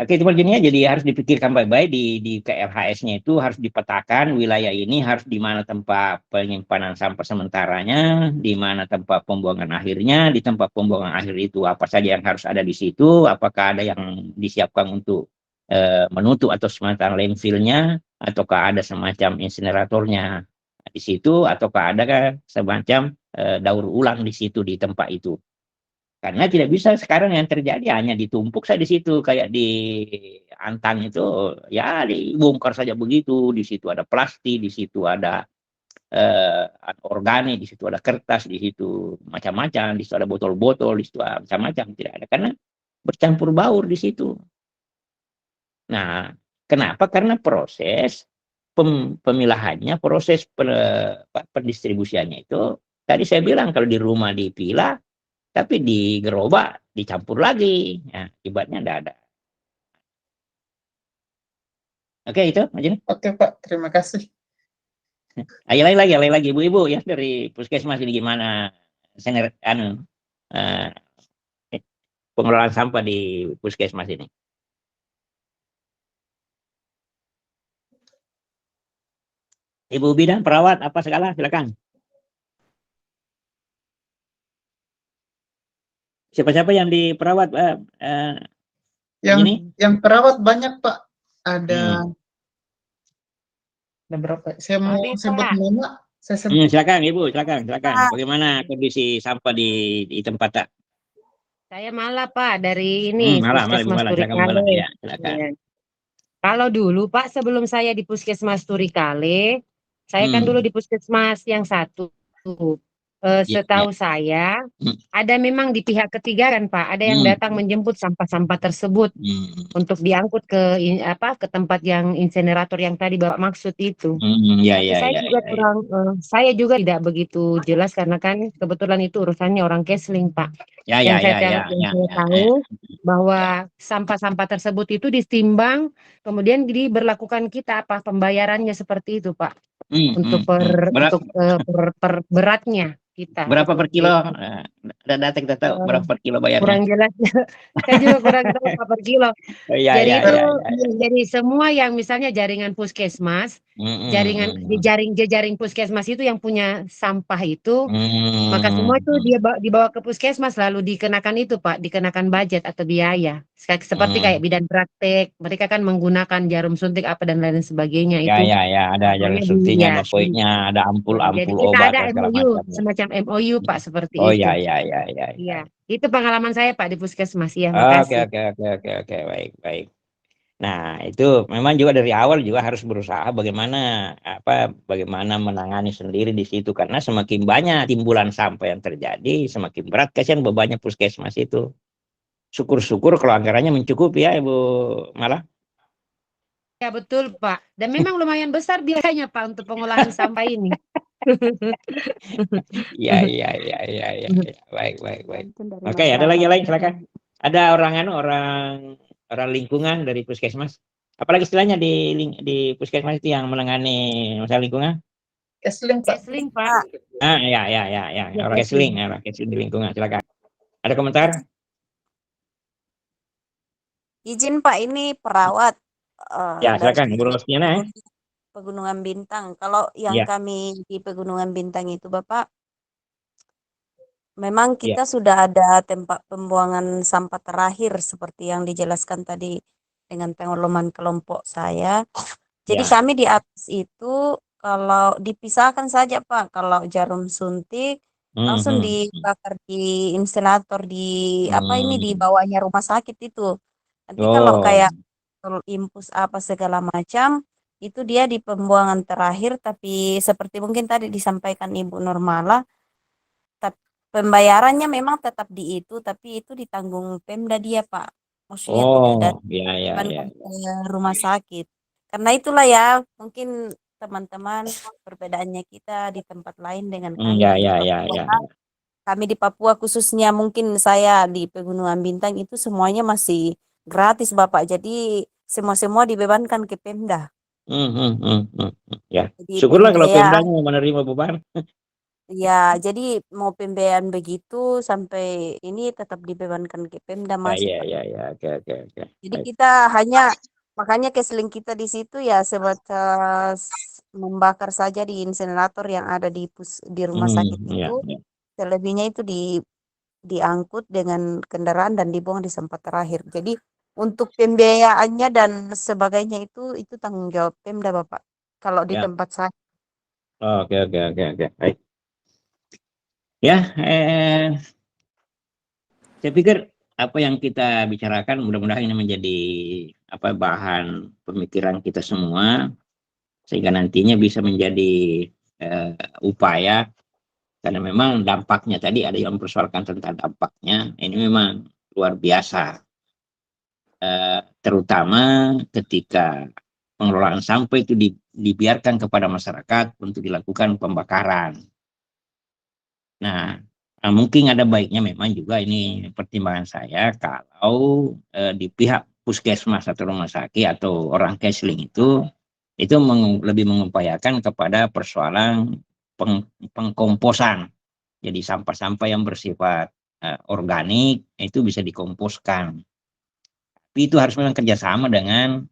Oke, itu bagiannya jadi harus dipikirkan baik-baik di KLHS-nya itu harus dipetakan wilayah ini harus di mana tempat penyimpanan sampah sementaranya, di mana tempat pembuangan akhirnya, di tempat pembuangan akhir itu apa saja yang harus ada di situ, apakah ada yang disiapkan untuk menutup atau semacam landfill-nya, ataukah ada semacam insineratornya di situ, ataukah ada semacam daur ulang di situ di tempat itu. Karena tidak bisa sekarang yang terjadi hanya ditumpuk saja di situ kayak di Antang itu ya dibongkar saja begitu, di situ ada plastik, di situ ada organik, di situ ada kertas, di situ macam-macam, di situ ada botol-botol, di situ ada macam-macam, tidak ada karena bercampur baur di situ. Nah, kenapa? Karena proses pemilahannya, proses pendistribusiannya itu tadi saya bilang kalau di rumah dipilah tapi di gerobak dicampur lagi, ya, akibatnya tidak ada. Oke itu, Majin. Oke Pak, terima kasih. Ayo lagi, ibu-ibu ya dari puskesmas ini gimana pengelolaan sampah di puskesmas ini? Ibu bidan, perawat, apa segala, silakan. Siapa-siapa yang diperawat yang perawat banyak Pak. Ada berapa? Saya mau sebut nama. Silakan Ibu, silakan. Bagaimana kondisi sampah di tempat tak? Saya malah Pak dari ini Puskesmas Turikale. Ya, silakan. Kalau dulu Pak sebelum saya di Puskesmas Turikale, saya kan dulu di Puskesmas yang satu. Setahu saya ada memang di pihak ketiga kan Pak, ada yang datang menjemput sampah-sampah tersebut untuk diangkut ke tempat yang insinerator yang tadi Bapak maksud itu. Saya juga tidak begitu jelas karena kan kebetulan itu urusannya orang Kesling Pak. Yang saya tahu bahwa sampah-sampah tersebut itu ditimbang kemudian diberlakukan kita pembayarannya seperti itu Pak. Untuk per beratnya kita. Berapa per kilo? Data kita tahu berapa per kilo bayarnya? Kurang jelas. Saya juga kurang tahu per kilo. Jadi semua yang misalnya jaringan puskesmas, jejaring puskesmas itu yang punya sampah itu, maka semua itu dia dibawa ke puskesmas lalu dikenakan itu Pak, dikenakan budget atau biaya. Seperti kayak bidan praktek, mereka kan menggunakan jarum suntik apa dan lain sebagainya itu. Ada jarum suntiknya, ada poinnya, ada ampul-ampul obat ada MOU, semacam MOU Pak seperti itu. Iya, itu pengalaman saya Pak di puskesmas ya. Makasih. Oke, baik. Nah, itu memang juga dari awal juga harus berusaha bagaimana menangani sendiri di situ karena semakin banyak timbulan sampah yang terjadi, semakin berat kasihan bebannya puskesmas itu. Syukur-syukur kalau anggarannya mencukupi ya Ibu Mala. Ya betul Pak. Dan memang lumayan besar biayanya Pak untuk pengolahan sampah ini. Iya. Baik. Oke, ada lagi lain silakan. Ada orang lingkungan dari puskesmas. Apalagi istilahnya di puskesmas itu yang menangani masalah lingkungan? Kesling Pak. Ya. Orang kesling di lingkungan. Silakan. Ada komentar? Izin Pak, ini perawat. Ya, silakan Bu Rosdiana. Pegunungan Bintang. Kalau yang kami di Pegunungan Bintang itu Bapak, memang kita sudah ada tempat pembuangan sampah terakhir seperti yang dijelaskan tadi dengan pengalaman kelompok saya. Jadi kami di atas itu kalau dipisahkan saja Pak, kalau jarum suntik langsung dibakar di insinerator di di bawahnya rumah sakit itu. Nanti kalau kayak botol impus apa segala macam, itu dia di pembuangan terakhir, tapi seperti mungkin tadi disampaikan Ibu Normala, pembayarannya memang tetap di itu, tapi itu ditanggung Pemda dia, Pak. Maksudnya tidak ada Oh, ya. bebankan ke rumah sakit. Karena itulah ya, mungkin teman-teman perbedaannya kita di tempat lain dengan kami di Papua. Kami di Papua khususnya, mungkin saya di Pegunungan Bintang itu semuanya masih gratis, Bapak. Jadi semua dibebankan ke Pemda. Ya, Jadi syukurlah kalau pembiayaan, Pemda mau menerima beban. ya, jadi mau pembiayaan begitu sampai ini tetap dibebankan ke Pemda masih, Pak. Ya. Oke. Jadi Baik. kita hanya, makanya keseling kita di situ ya sebatas membakar saja di insinerator yang ada di rumah sakit itu. Selebihnya itu diangkut dengan kendaraan dan dibuang di tempat terakhir. Jadi untuk pembiayaannya dan sebagainya itu tanggung jawab Pemda, Bapak. Kalau di tempat saya. Oke. Baik. Ya, saya pikir apa yang kita bicarakan mudah-mudahan ini menjadi bahan pemikiran kita semua, sehingga nantinya bisa menjadi upaya, karena memang dampaknya tadi ada yang mempersoalkan tentang dampaknya, ini memang luar biasa, terutama ketika pengelolaan sampah itu dibiarkan kepada masyarakat untuk dilakukan pembakaran. Nah, mungkin ada baiknya memang juga ini pertimbangan saya, kalau di pihak puskesmas atau rumah sakit atau orang Kesling itu lebih mengupayakan kepada persoalan pengkomposan. Jadi sampah-sampah yang bersifat organik itu bisa dikomposkan. Tapi itu harus memang kerjasama dengan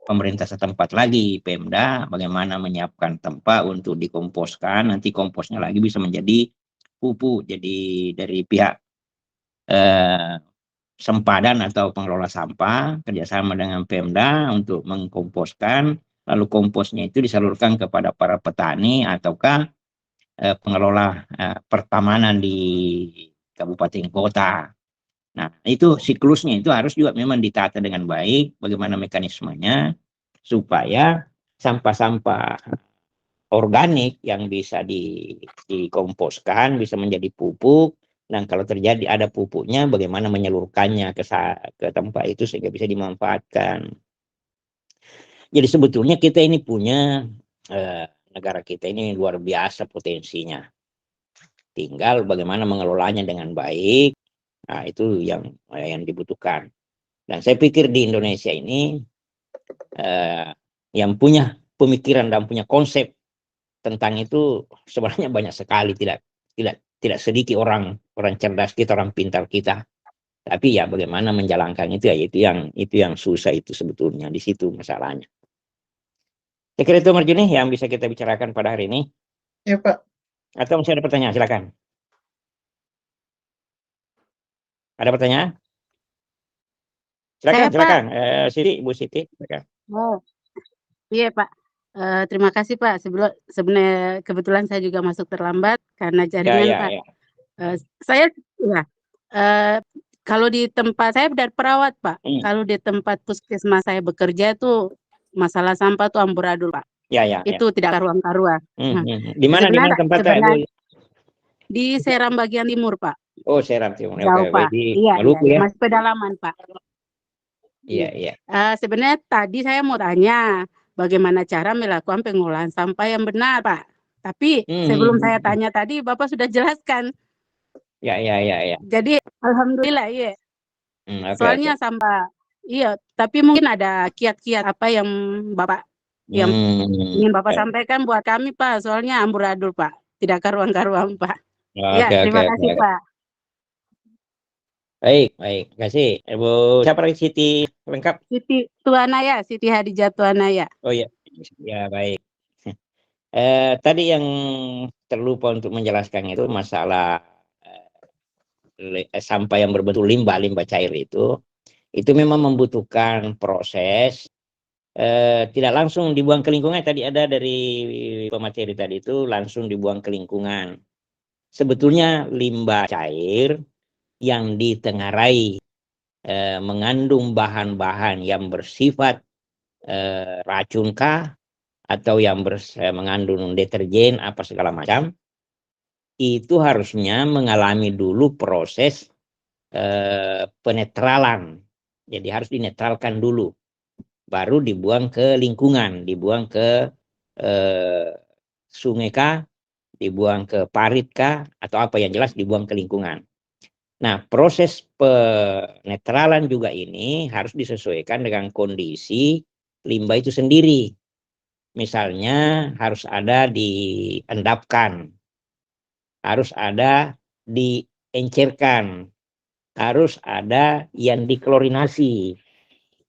pemerintah setempat lagi, Pemda, bagaimana menyiapkan tempat untuk dikomposkan, nanti komposnya lagi bisa menjadi pupuk. Jadi dari pihak sempadan atau pengelola sampah kerjasama dengan Pemda untuk mengkomposkan, lalu komposnya itu disalurkan kepada para petani ataukah pengelola pertamanan di kabupaten kota. Nah, itu siklusnya itu harus juga memang ditata dengan baik, bagaimana mekanismenya supaya sampah-sampah organik yang bisa dikomposkan bisa menjadi pupuk, dan kalau terjadi ada pupuknya bagaimana menyalurkannya ke tempat itu sehingga bisa dimanfaatkan. Jadi sebetulnya kita ini punya negara kita ini luar biasa potensinya, tinggal bagaimana mengelolanya dengan baik. Nah, itu yang dibutuhkan. Dan saya pikir di Indonesia ini yang punya pemikiran dan punya konsep tentang itu sebenarnya banyak sekali, tidak sedikit orang cerdas kita, orang pintar kita. Tapi ya bagaimana menjalankan itu, ya itu yang susah itu sebetulnya, di situ masalahnya. Saya kira itu Marjuni yang bisa kita bicarakan pada hari ini. Ya, Pak. Atau masih ada pertanyaan, silakan. Ada pertanyaan? Silakan. Siti, Bu Siti, silakan. Oh, iya Pak. Terima kasih Pak. Sebenarnya kebetulan saya juga masuk terlambat karena jaringan Pak. Saya kalau di tempat saya dari perawat Pak. Kalau di tempat puskesmas saya bekerja itu masalah sampah tuh amburadul Pak. Itu tidak karuan-karuan. Di mana tempatnya? Di Seram bagian timur Pak. Oh, Seram timur. Jauh Pak. Iya, ya? masih pedalaman Pak. Iya. Sebenarnya tadi saya mau tanya bagaimana cara melakukan pengolahan sampah yang benar Pak. Tapi sebelum saya tanya tadi Bapak sudah jelaskan. Ya. Jadi alhamdulillah ya. Soalnya sampah, iya. Tapi mungkin ada kiat-kiat apa yang Bapak yang ingin Bapak sampaikan buat kami Pak. Soalnya amburadul Pak, tidak karuan-karuan Pak. Terima kasih Pak. Baik, terima kasih. Ibu siapa lagi, Siti lengkap? Siti Tuanaya, Siti Hadijah Tuanaya. Oh iya, ya baik. Tadi yang terlupa untuk menjelaskan itu masalah sampah yang berbentuk limbah cair itu memang membutuhkan proses, tidak langsung dibuang ke lingkungan. Tadi ada dari pemateri tadi itu langsung dibuang ke lingkungan. Sebetulnya limbah cair yang ditengarai mengandung bahan-bahan yang bersifat racunkah atau yang mengandung deterjen apa segala macam, itu harusnya mengalami dulu proses penetralan. Jadi harus dinetralkan dulu, baru dibuang ke lingkungan, dibuang ke sungai kah, dibuang ke parit kah, atau apa yang jelas dibuang ke lingkungan. Nah, proses penetralan juga ini harus disesuaikan dengan kondisi limbah itu sendiri. Misalnya harus ada diendapkan, harus ada diencerkan, harus ada yang diklorinasi.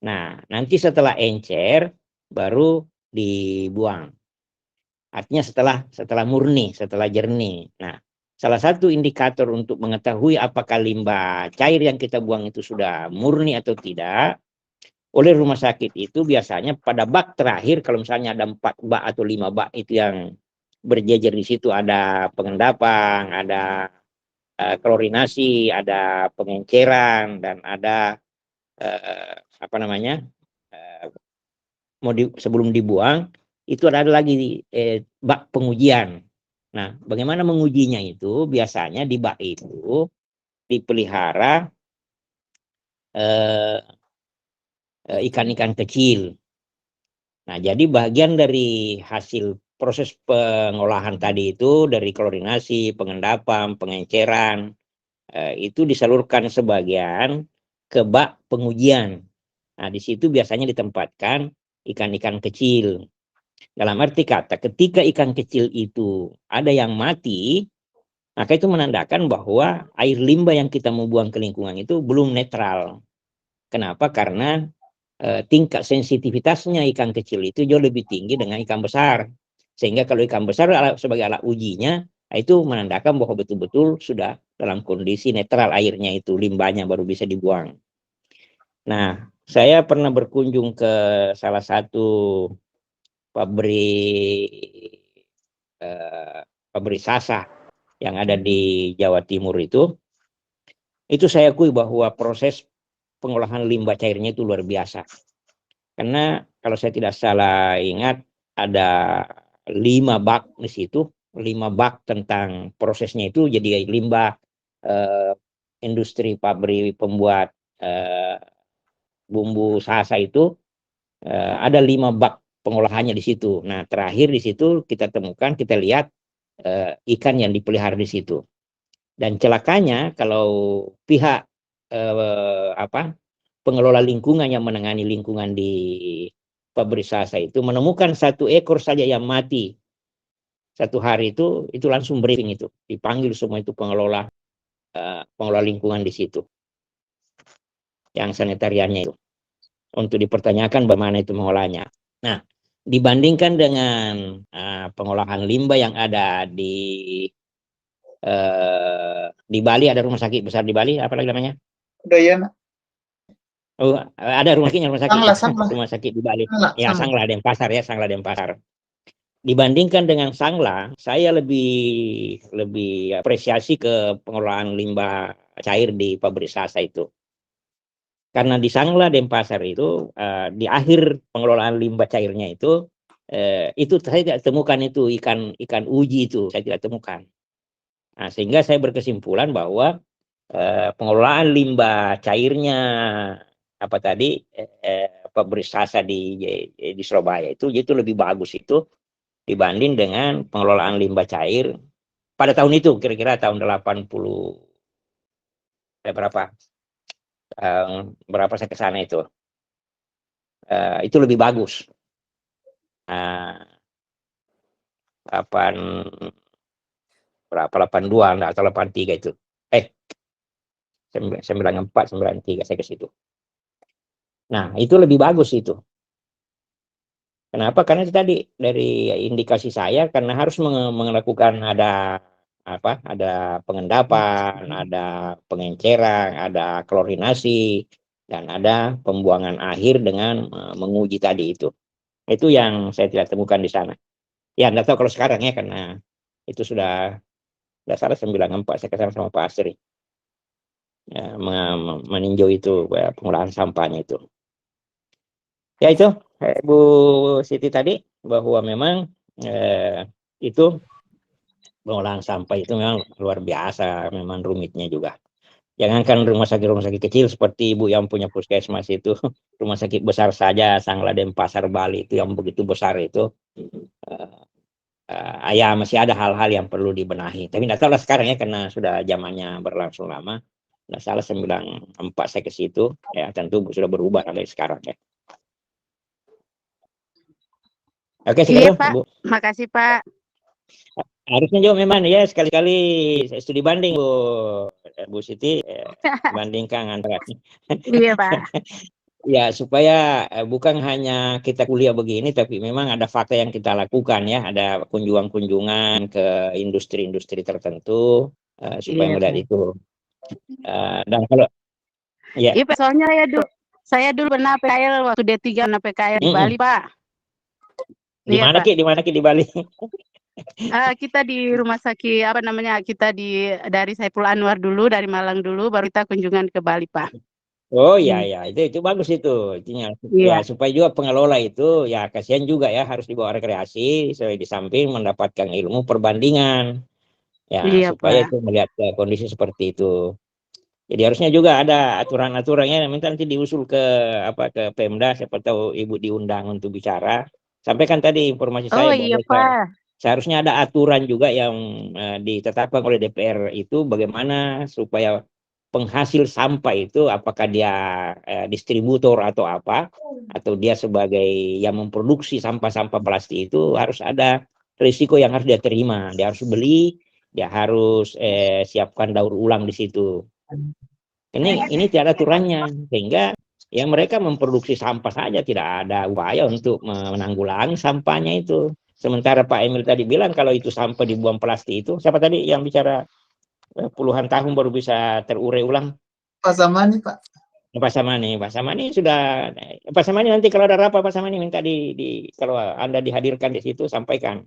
Nah, nanti setelah encer baru dibuang. Artinya setelah murni, setelah jernih. Nah, salah satu indikator untuk mengetahui apakah limbah cair yang kita buang itu sudah murni atau tidak, oleh rumah sakit itu biasanya pada bak terakhir, kalau misalnya ada 4 bak atau 5 bak itu yang berjejer di situ, ada pengendapan, ada klorinasi, ada pengenceran, dan ada sebelum dibuang itu ada lagi bak pengujian. Nah, bagaimana mengujinya itu? Biasanya di bak itu dipelihara ikan-ikan kecil. Nah, jadi bagian dari hasil proses pengolahan tadi itu, dari klorinasi, pengendapan, pengenceran, itu disalurkan sebagian ke bak pengujian. Nah, di situ biasanya ditempatkan ikan-ikan kecil. Dalam arti kata, ketika ikan kecil itu ada yang mati, maka itu menandakan bahwa air limbah yang kita mau buang ke lingkungan itu belum netral. Kenapa? Karena tingkat sensitivitasnya ikan kecil itu jauh lebih tinggi dengan ikan besar. Sehingga kalau ikan besar sebagai alat ujinya, itu menandakan bahwa betul-betul sudah dalam kondisi netral airnya itu, limbahnya baru bisa dibuang. Nah, saya pernah berkunjung ke salah satu pabrik sasa yang ada di Jawa Timur itu saya akui bahwa proses pengolahan limbah cairnya itu luar biasa. Karena kalau saya tidak salah ingat, ada 5 bak di situ, 5 bak tentang prosesnya itu. Jadi limbah industri pabrik pembuat bumbu sasa itu ada 5 bak pengolahannya di situ. Nah, terakhir di situ kita temukan, kita lihat ikan yang dipelihara di situ. Dan celakanya kalau pihak pengelola lingkungan yang menangani lingkungan di pabrik sasa itu menemukan 1 ekor saja yang mati. 1 hari itu langsung briefing, itu dipanggil semua itu pengelola lingkungan di situ, yang sanitariannya itu, untuk dipertanyakan bagaimana itu mengolahnya. Nah, dibandingkan dengan pengolahan limbah yang ada di Bali, ada rumah sakit besar di Bali, apa lagi namanya? Udayana. Oh, ada rumah sakit Sangla. rumah sakit di Bali. Ya, Sangla Denpasar ya, Sangla Denpasar. Dibandingkan dengan Sangla, saya lebih apresiasi ke pengelolaan limbah cair di pabrik sasa itu. Karena di Sangla Denpasar itu di akhir pengelolaan limbah cairnya itu saya tidak temukan itu ikan uji, itu saya tidak temukan. Nah, sehingga saya berkesimpulan bahwa pengelolaan limbah cairnya pabrik sasa di Surabaya itu lebih bagus itu dibanding dengan pengelolaan limbah cair pada tahun itu, kira-kira tahun 80 berapa saya ke sana itu lebih bagus. 82 atau 83 itu. 94, 93 saya ke situ. Nah, itu lebih bagus itu. Kenapa? Karena itu tadi dari indikasi saya, karena harus melakukan ada pengendapan, ada pengenceran, ada klorinasi, dan ada pembuangan akhir dengan menguji tadi itu. Itu yang saya tidak temukan di sana. Ya, enggak tahu kalau sekarang ya, karena itu sudah salah 94 saya kesana sama Pak Asri. meninjau itu pengolahan sampahnya itu. Ya itu Bu Siti tadi bahwa memang itu pengolahan sampah itu memang luar biasa, memang rumitnya juga. Jangankan rumah sakit kecil seperti Ibu yang punya puskesmas itu, rumah sakit besar saja, Sangladen Pasar Bali itu yang begitu besar itu, ya masih ada hal-hal yang perlu dibenahi. Tapi tidak tahu lah sekarang ya, karena sudah zamannya berlangsung lama. Tidak salah 94 saya ke situ, ya tentu sudah berubah dari sekarang ya. Oke, Iya, segitu, Pak. Bu. Makasih, Pak. Harusnya juga memang ya sekali-kali studi banding Bu Siti, bandingkan antara Iya, Pak. ya supaya bukan hanya kita kuliah begini, tapi memang ada fakta yang kita lakukan ya, ada kunjungan-kunjungan ke industri-industri tertentu supaya Iya, melihat Pak. itu. Dan kalau ya Iya, Pak. Soalnya saya dulu pernah PKL waktu D3 pernah PKL di Bali, Pak. di Iya, mana Pak. Ki? Di mana Ki di Bali? Kita di rumah sakit apa namanya? Kita dari Saiful Anwar dulu, dari Malang dulu, baru kita kunjungan ke Bali, Pak. Oh iya ya, itu bagus itu. Intinya ya Iya. supaya juga pengelola itu ya kasihan juga ya, harus dibawa rekreasi, di samping mendapatkan ilmu perbandingan. Ya, Iya, supaya Pak. itu melihat kondisi seperti itu. Jadi harusnya juga ada aturan-aturannya, nanti diusul ke Pemda, siapa tahu Ibu diundang untuk bicara. Sampaikan tadi informasi Oh saya iya, bahwa Pak. seharusnya ada aturan juga yang ditetapkan oleh DPR itu bagaimana supaya penghasil sampah itu apakah dia distributor atau apa, atau dia sebagai yang memproduksi sampah-sampah plastik, itu harus ada risiko yang harus dia terima. Dia harus beli, dia harus siapkan daur ulang di situ. Ini tidak ada aturannya, sehingga ya mereka memproduksi sampah saja, tidak ada upaya untuk menanggulangi sampahnya itu. Sementara Pak Emil tadi bilang kalau itu sampah dibuang plastik itu, siapa tadi yang bicara puluhan tahun baru bisa terurai ulang? Pak Zamani, Pak. Pak Samani sudah. Pak Samani nanti kalau ada rapat Pak Samani minta kalau Anda dihadirkan di situ, sampaikan.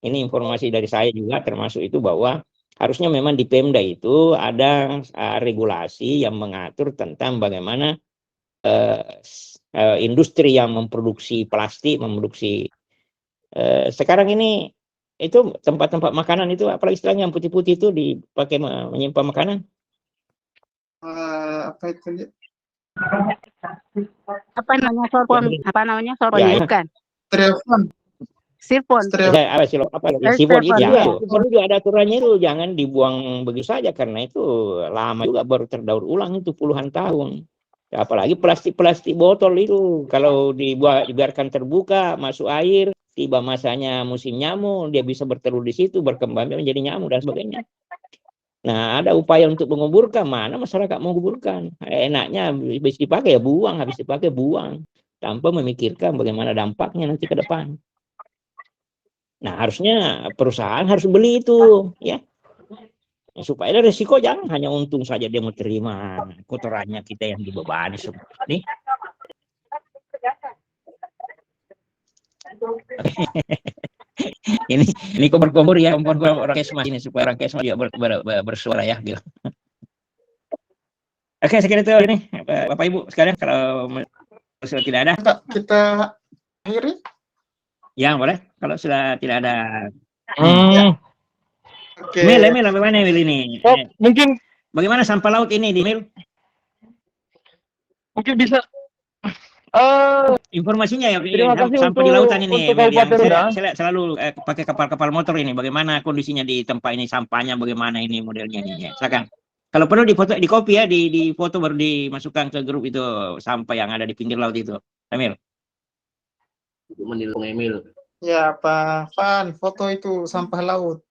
Ini informasi dari saya juga, termasuk itu bahwa harusnya memang di Pemda itu ada regulasi yang mengatur tentang bagaimana industri yang memproduksi plastik, sekarang ini itu tempat-tempat makanan itu, apalagi istilahnya yang putih-putih itu dipakai menyimpan makanan. Apa itu? Apa namanya sorpon? Apa namanya sorpon? Ya, Bukan. Sirpon. Sifon itu ya. Sifon juga ada aturannya itu, jangan dibuang begitu saja karena itu lama juga baru terdaur ulang itu puluhan tahun. Apalagi plastik botol itu kalau dibiarkan terbuka masuk air, tiba masanya musim nyamuk, dia bisa bertelur di situ, berkembang menjadi nyamuk dan sebagainya. Nah, ada upaya untuk menguburkan, mana masyarakat menguburkan. Enaknya habis dipakai ya buang, habis dipakai buang, tanpa memikirkan bagaimana dampaknya nanti ke depan. Nah, harusnya perusahaan harus beli itu, ya. Supaya ada resiko, jangan hanya untung saja dia mau terima, kotorannya kita yang dibebani semua. Nih. ini kompor ya, orang Kesmas ini supaya orang Kesmas juga bersuara ya gitu. Oke, sekian itu ini Bapak Ibu sekalian, kalau sudah tidak ada kita akhiri. Ya, boleh. Kalau sudah tidak ada. Oke. Mil, bagaimana Mil ini? Mungkin bagaimana sampah laut ini di Mil? Mungkin bisa informasinya ya, sampah di lautan ini. Saya selalu pakai kapal-kapal motor ini. Bagaimana kondisinya di tempat ini, sampahnya bagaimana ini modelnya ini? Ya, silakan. Kalau perlu difoto, di copy ya, di foto baru dimasukkan ke grup itu sampah yang ada di pinggir laut itu. Emil. Menilang Emil. Ya, Pak Fan, foto itu sampah laut.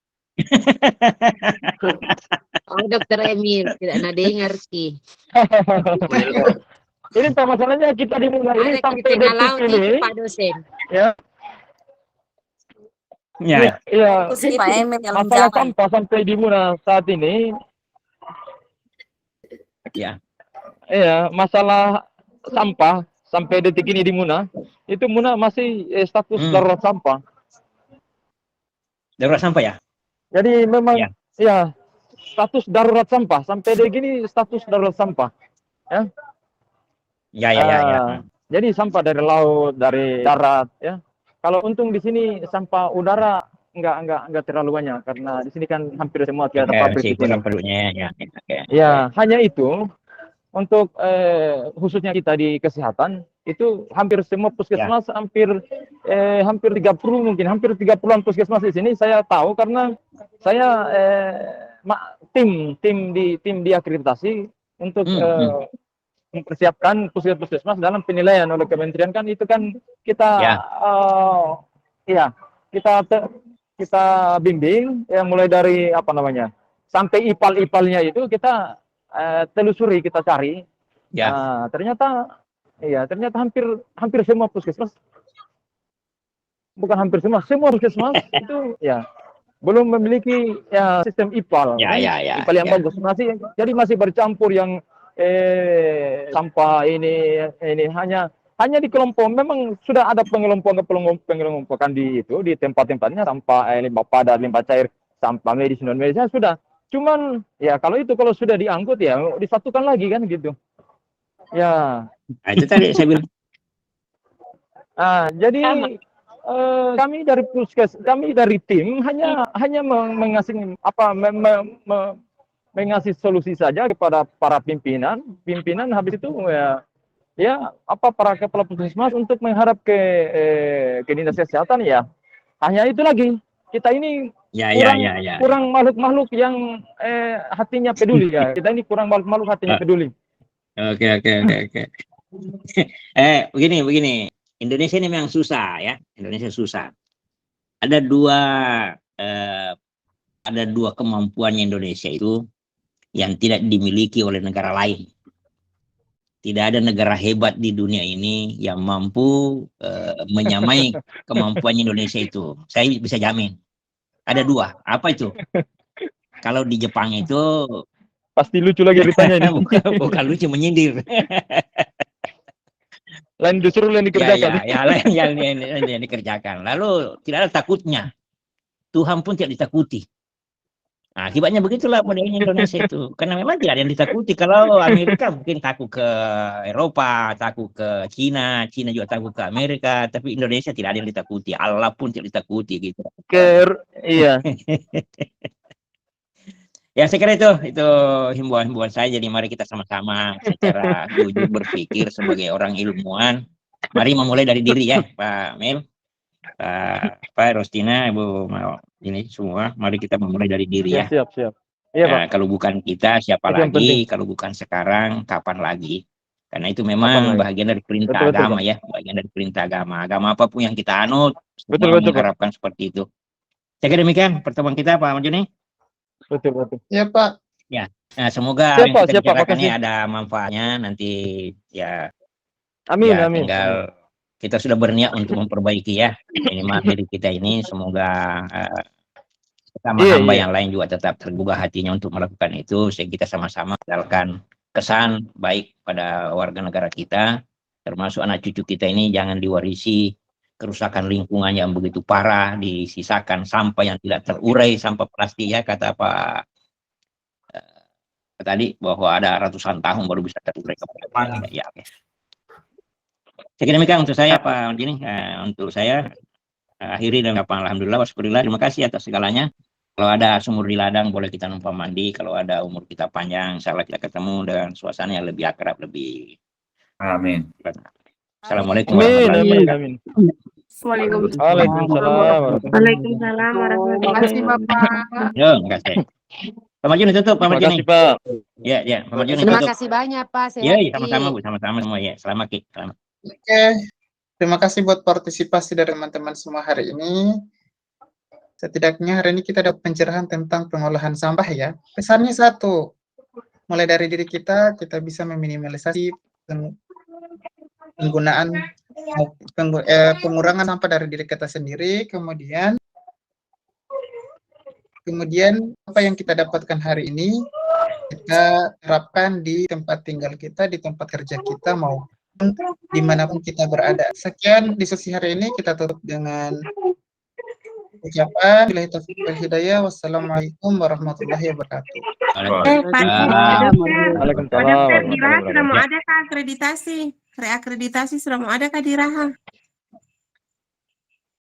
Oh, Dokter Emil, tidak ada dengar sih. Ini masalahnya kita dimulai ini sampai di tengah laut ini, itu Pak dosen. Ya. Ya. Iya. Pak Emil yang Masalah sampah sampai di Muna saat ini. Ya. Iya, masalah sampah sampai detik ini di Muna, itu Muna masih status darurat sampah. Darurat sampah ya? Jadi memang ya status darurat sampah. Sampai dari gini status darurat sampah. Ya. Ya. Jadi sampah dari laut, dari darat, ya. Kalau untung di sini sampah udara enggak terlalu banyak karena di sini kan hampir semua tidak ada pabrik di sini. Ya, hanya itu untuk khususnya kita di kesehatan itu hampir semua puskesmas hampir 30 mungkin hampir 30-an puskesmas di sini saya tahu karena saya tim diakreditasi untuk mempersiapkan puskesmas dalam penilaian oleh kementerian kan itu kan kita kita bimbing ya mulai dari apa namanya sampai ipalnya itu kita telusuri kita cari ternyata hampir semua puskesmas bukan hampir semua puskesmas itu ya belum memiliki sistem ipal ipal yang bagus jadi masih bercampur yang sampah ini hanya di kelompok memang sudah ada pengelompokan di tempat-tempatnya sampah limbah padat, limbah cair, sampah medis non medisnya sudah. Cuman ya kalau sudah diangkut ya disatukan lagi kan gitu. Ya. Nah, itu tadi saya bilang. Jadi kami dari tim hanya mengasih solusi saja kepada para pimpinan habis itu para kepala puskesmas untuk menghadap ke dinas kesehatan ya hanya itu lagi kita ini kurang makhluk yang hatinya peduli ya kita ini kurang makhluk hatinya peduli. Oke. Begini Indonesia ini memang susah ya Indonesia susah ada dua kemampuannya Indonesia itu yang tidak dimiliki oleh negara lain. Tidak ada negara hebat di dunia ini yang mampu menyamai kemampuan Indonesia itu. Saya bisa jamin. Ada dua. Apa itu? Kalau di Jepang itu pasti lucu lagi ceritanya ini. bukan lucu, menyindir. Lain disuruh yang dikerjakan. Lain yang dikerjakan. Lalu tidak ada takutnya. Tuhan pun tidak ditakuti. Nah, akibatnya begitulah modelnya Indonesia itu. Karena memang tidak ada yang ditakuti. Kalau Amerika mungkin takut ke Eropa, takut ke Cina juga takut ke Amerika. Tapi Indonesia tidak ada yang ditakuti. Allah pun tidak ditakuti gitu. Iya. Ya saya kira itu himbauan saya. Jadi mari kita sama-sama secara jujur berpikir sebagai orang ilmuwan. Mari memulai dari diri ya Pak Mil. Pak Rostina, Ibu ini semua, mari kita memulai dari diri ya. Siap. Iya, Pak. Kalau bukan kita, siapa lagi? Kalau bukan sekarang, kapan lagi? Karena itu memang bagian dari perintah agama ya, bagian dari perintah agama. Agama apapun yang kita anut, mengharapkan seperti itu. Saya kira demikian pertemuan kita, Pak Ahmad Joni. Betul. Ya, Pak. Ya, nah, semoga yang kita bicarakan ini ada manfaatnya nanti ya. Amin. Tinggal kita sudah berniat untuk memperbaiki ya minimal diri kita ini, semoga hamba yang lain juga tetap tergugah hatinya untuk melakukan itu, sehingga kita sama-sama meninggalkan kesan baik pada warga negara kita, termasuk anak cucu kita ini jangan diwarisi kerusakan lingkungan yang begitu parah, disisakan sampah yang tidak terurai, sampah plastik ya kata Pak tadi bahwa ada ratusan tahun baru bisa terurai kembali. Ya, oke. Saya kira demikian untuk saya Pak Jini. Untuk saya akhiri dengan alhamdulillah wassyukurillah, terima kasih atas segalanya. Kalau ada sumur di ladang boleh kita numpang mandi, kalau ada umur kita panjang insyaallah kita ketemu dengan suasana yang lebih akrab, lebih amin. Assalamualaikum warahmatullahi wabarakatuh. Waalaikumsalam warahmatullahi Terima kasih Bapak. Yo, terima kasih. Pak Marjuni tutup, Pak Marjuni. Pak. Ya, Pak Marjuni Terima tutup. kasih banyak Pak. Ya, sama-sama Bu, sama-sama semua ya. Selamat Ki. Selamat. Oke, terima kasih buat partisipasi dari teman-teman semua hari ini. Setidaknya hari ini kita dapat pencerahan tentang pengolahan sampah ya. Pesannya satu, mulai dari diri kita bisa meminimalisasi penggunaan pengurangan sampah dari diri kita sendiri. Kemudian apa yang kita dapatkan hari ini kita terapkan di tempat tinggal kita, di tempat kerja kita, mau dimanapun kita berada. Sekian diskusi hari ini, kita tutup dengan ucapan. Billahi taufiq wal hidayah. Wassalamualaikum warahmatullahi wabarakatuh. Waalaikumsalam. Diraha sudah mau ada kah akreditasi? Reakreditasi sudah mau ada kah Diraha?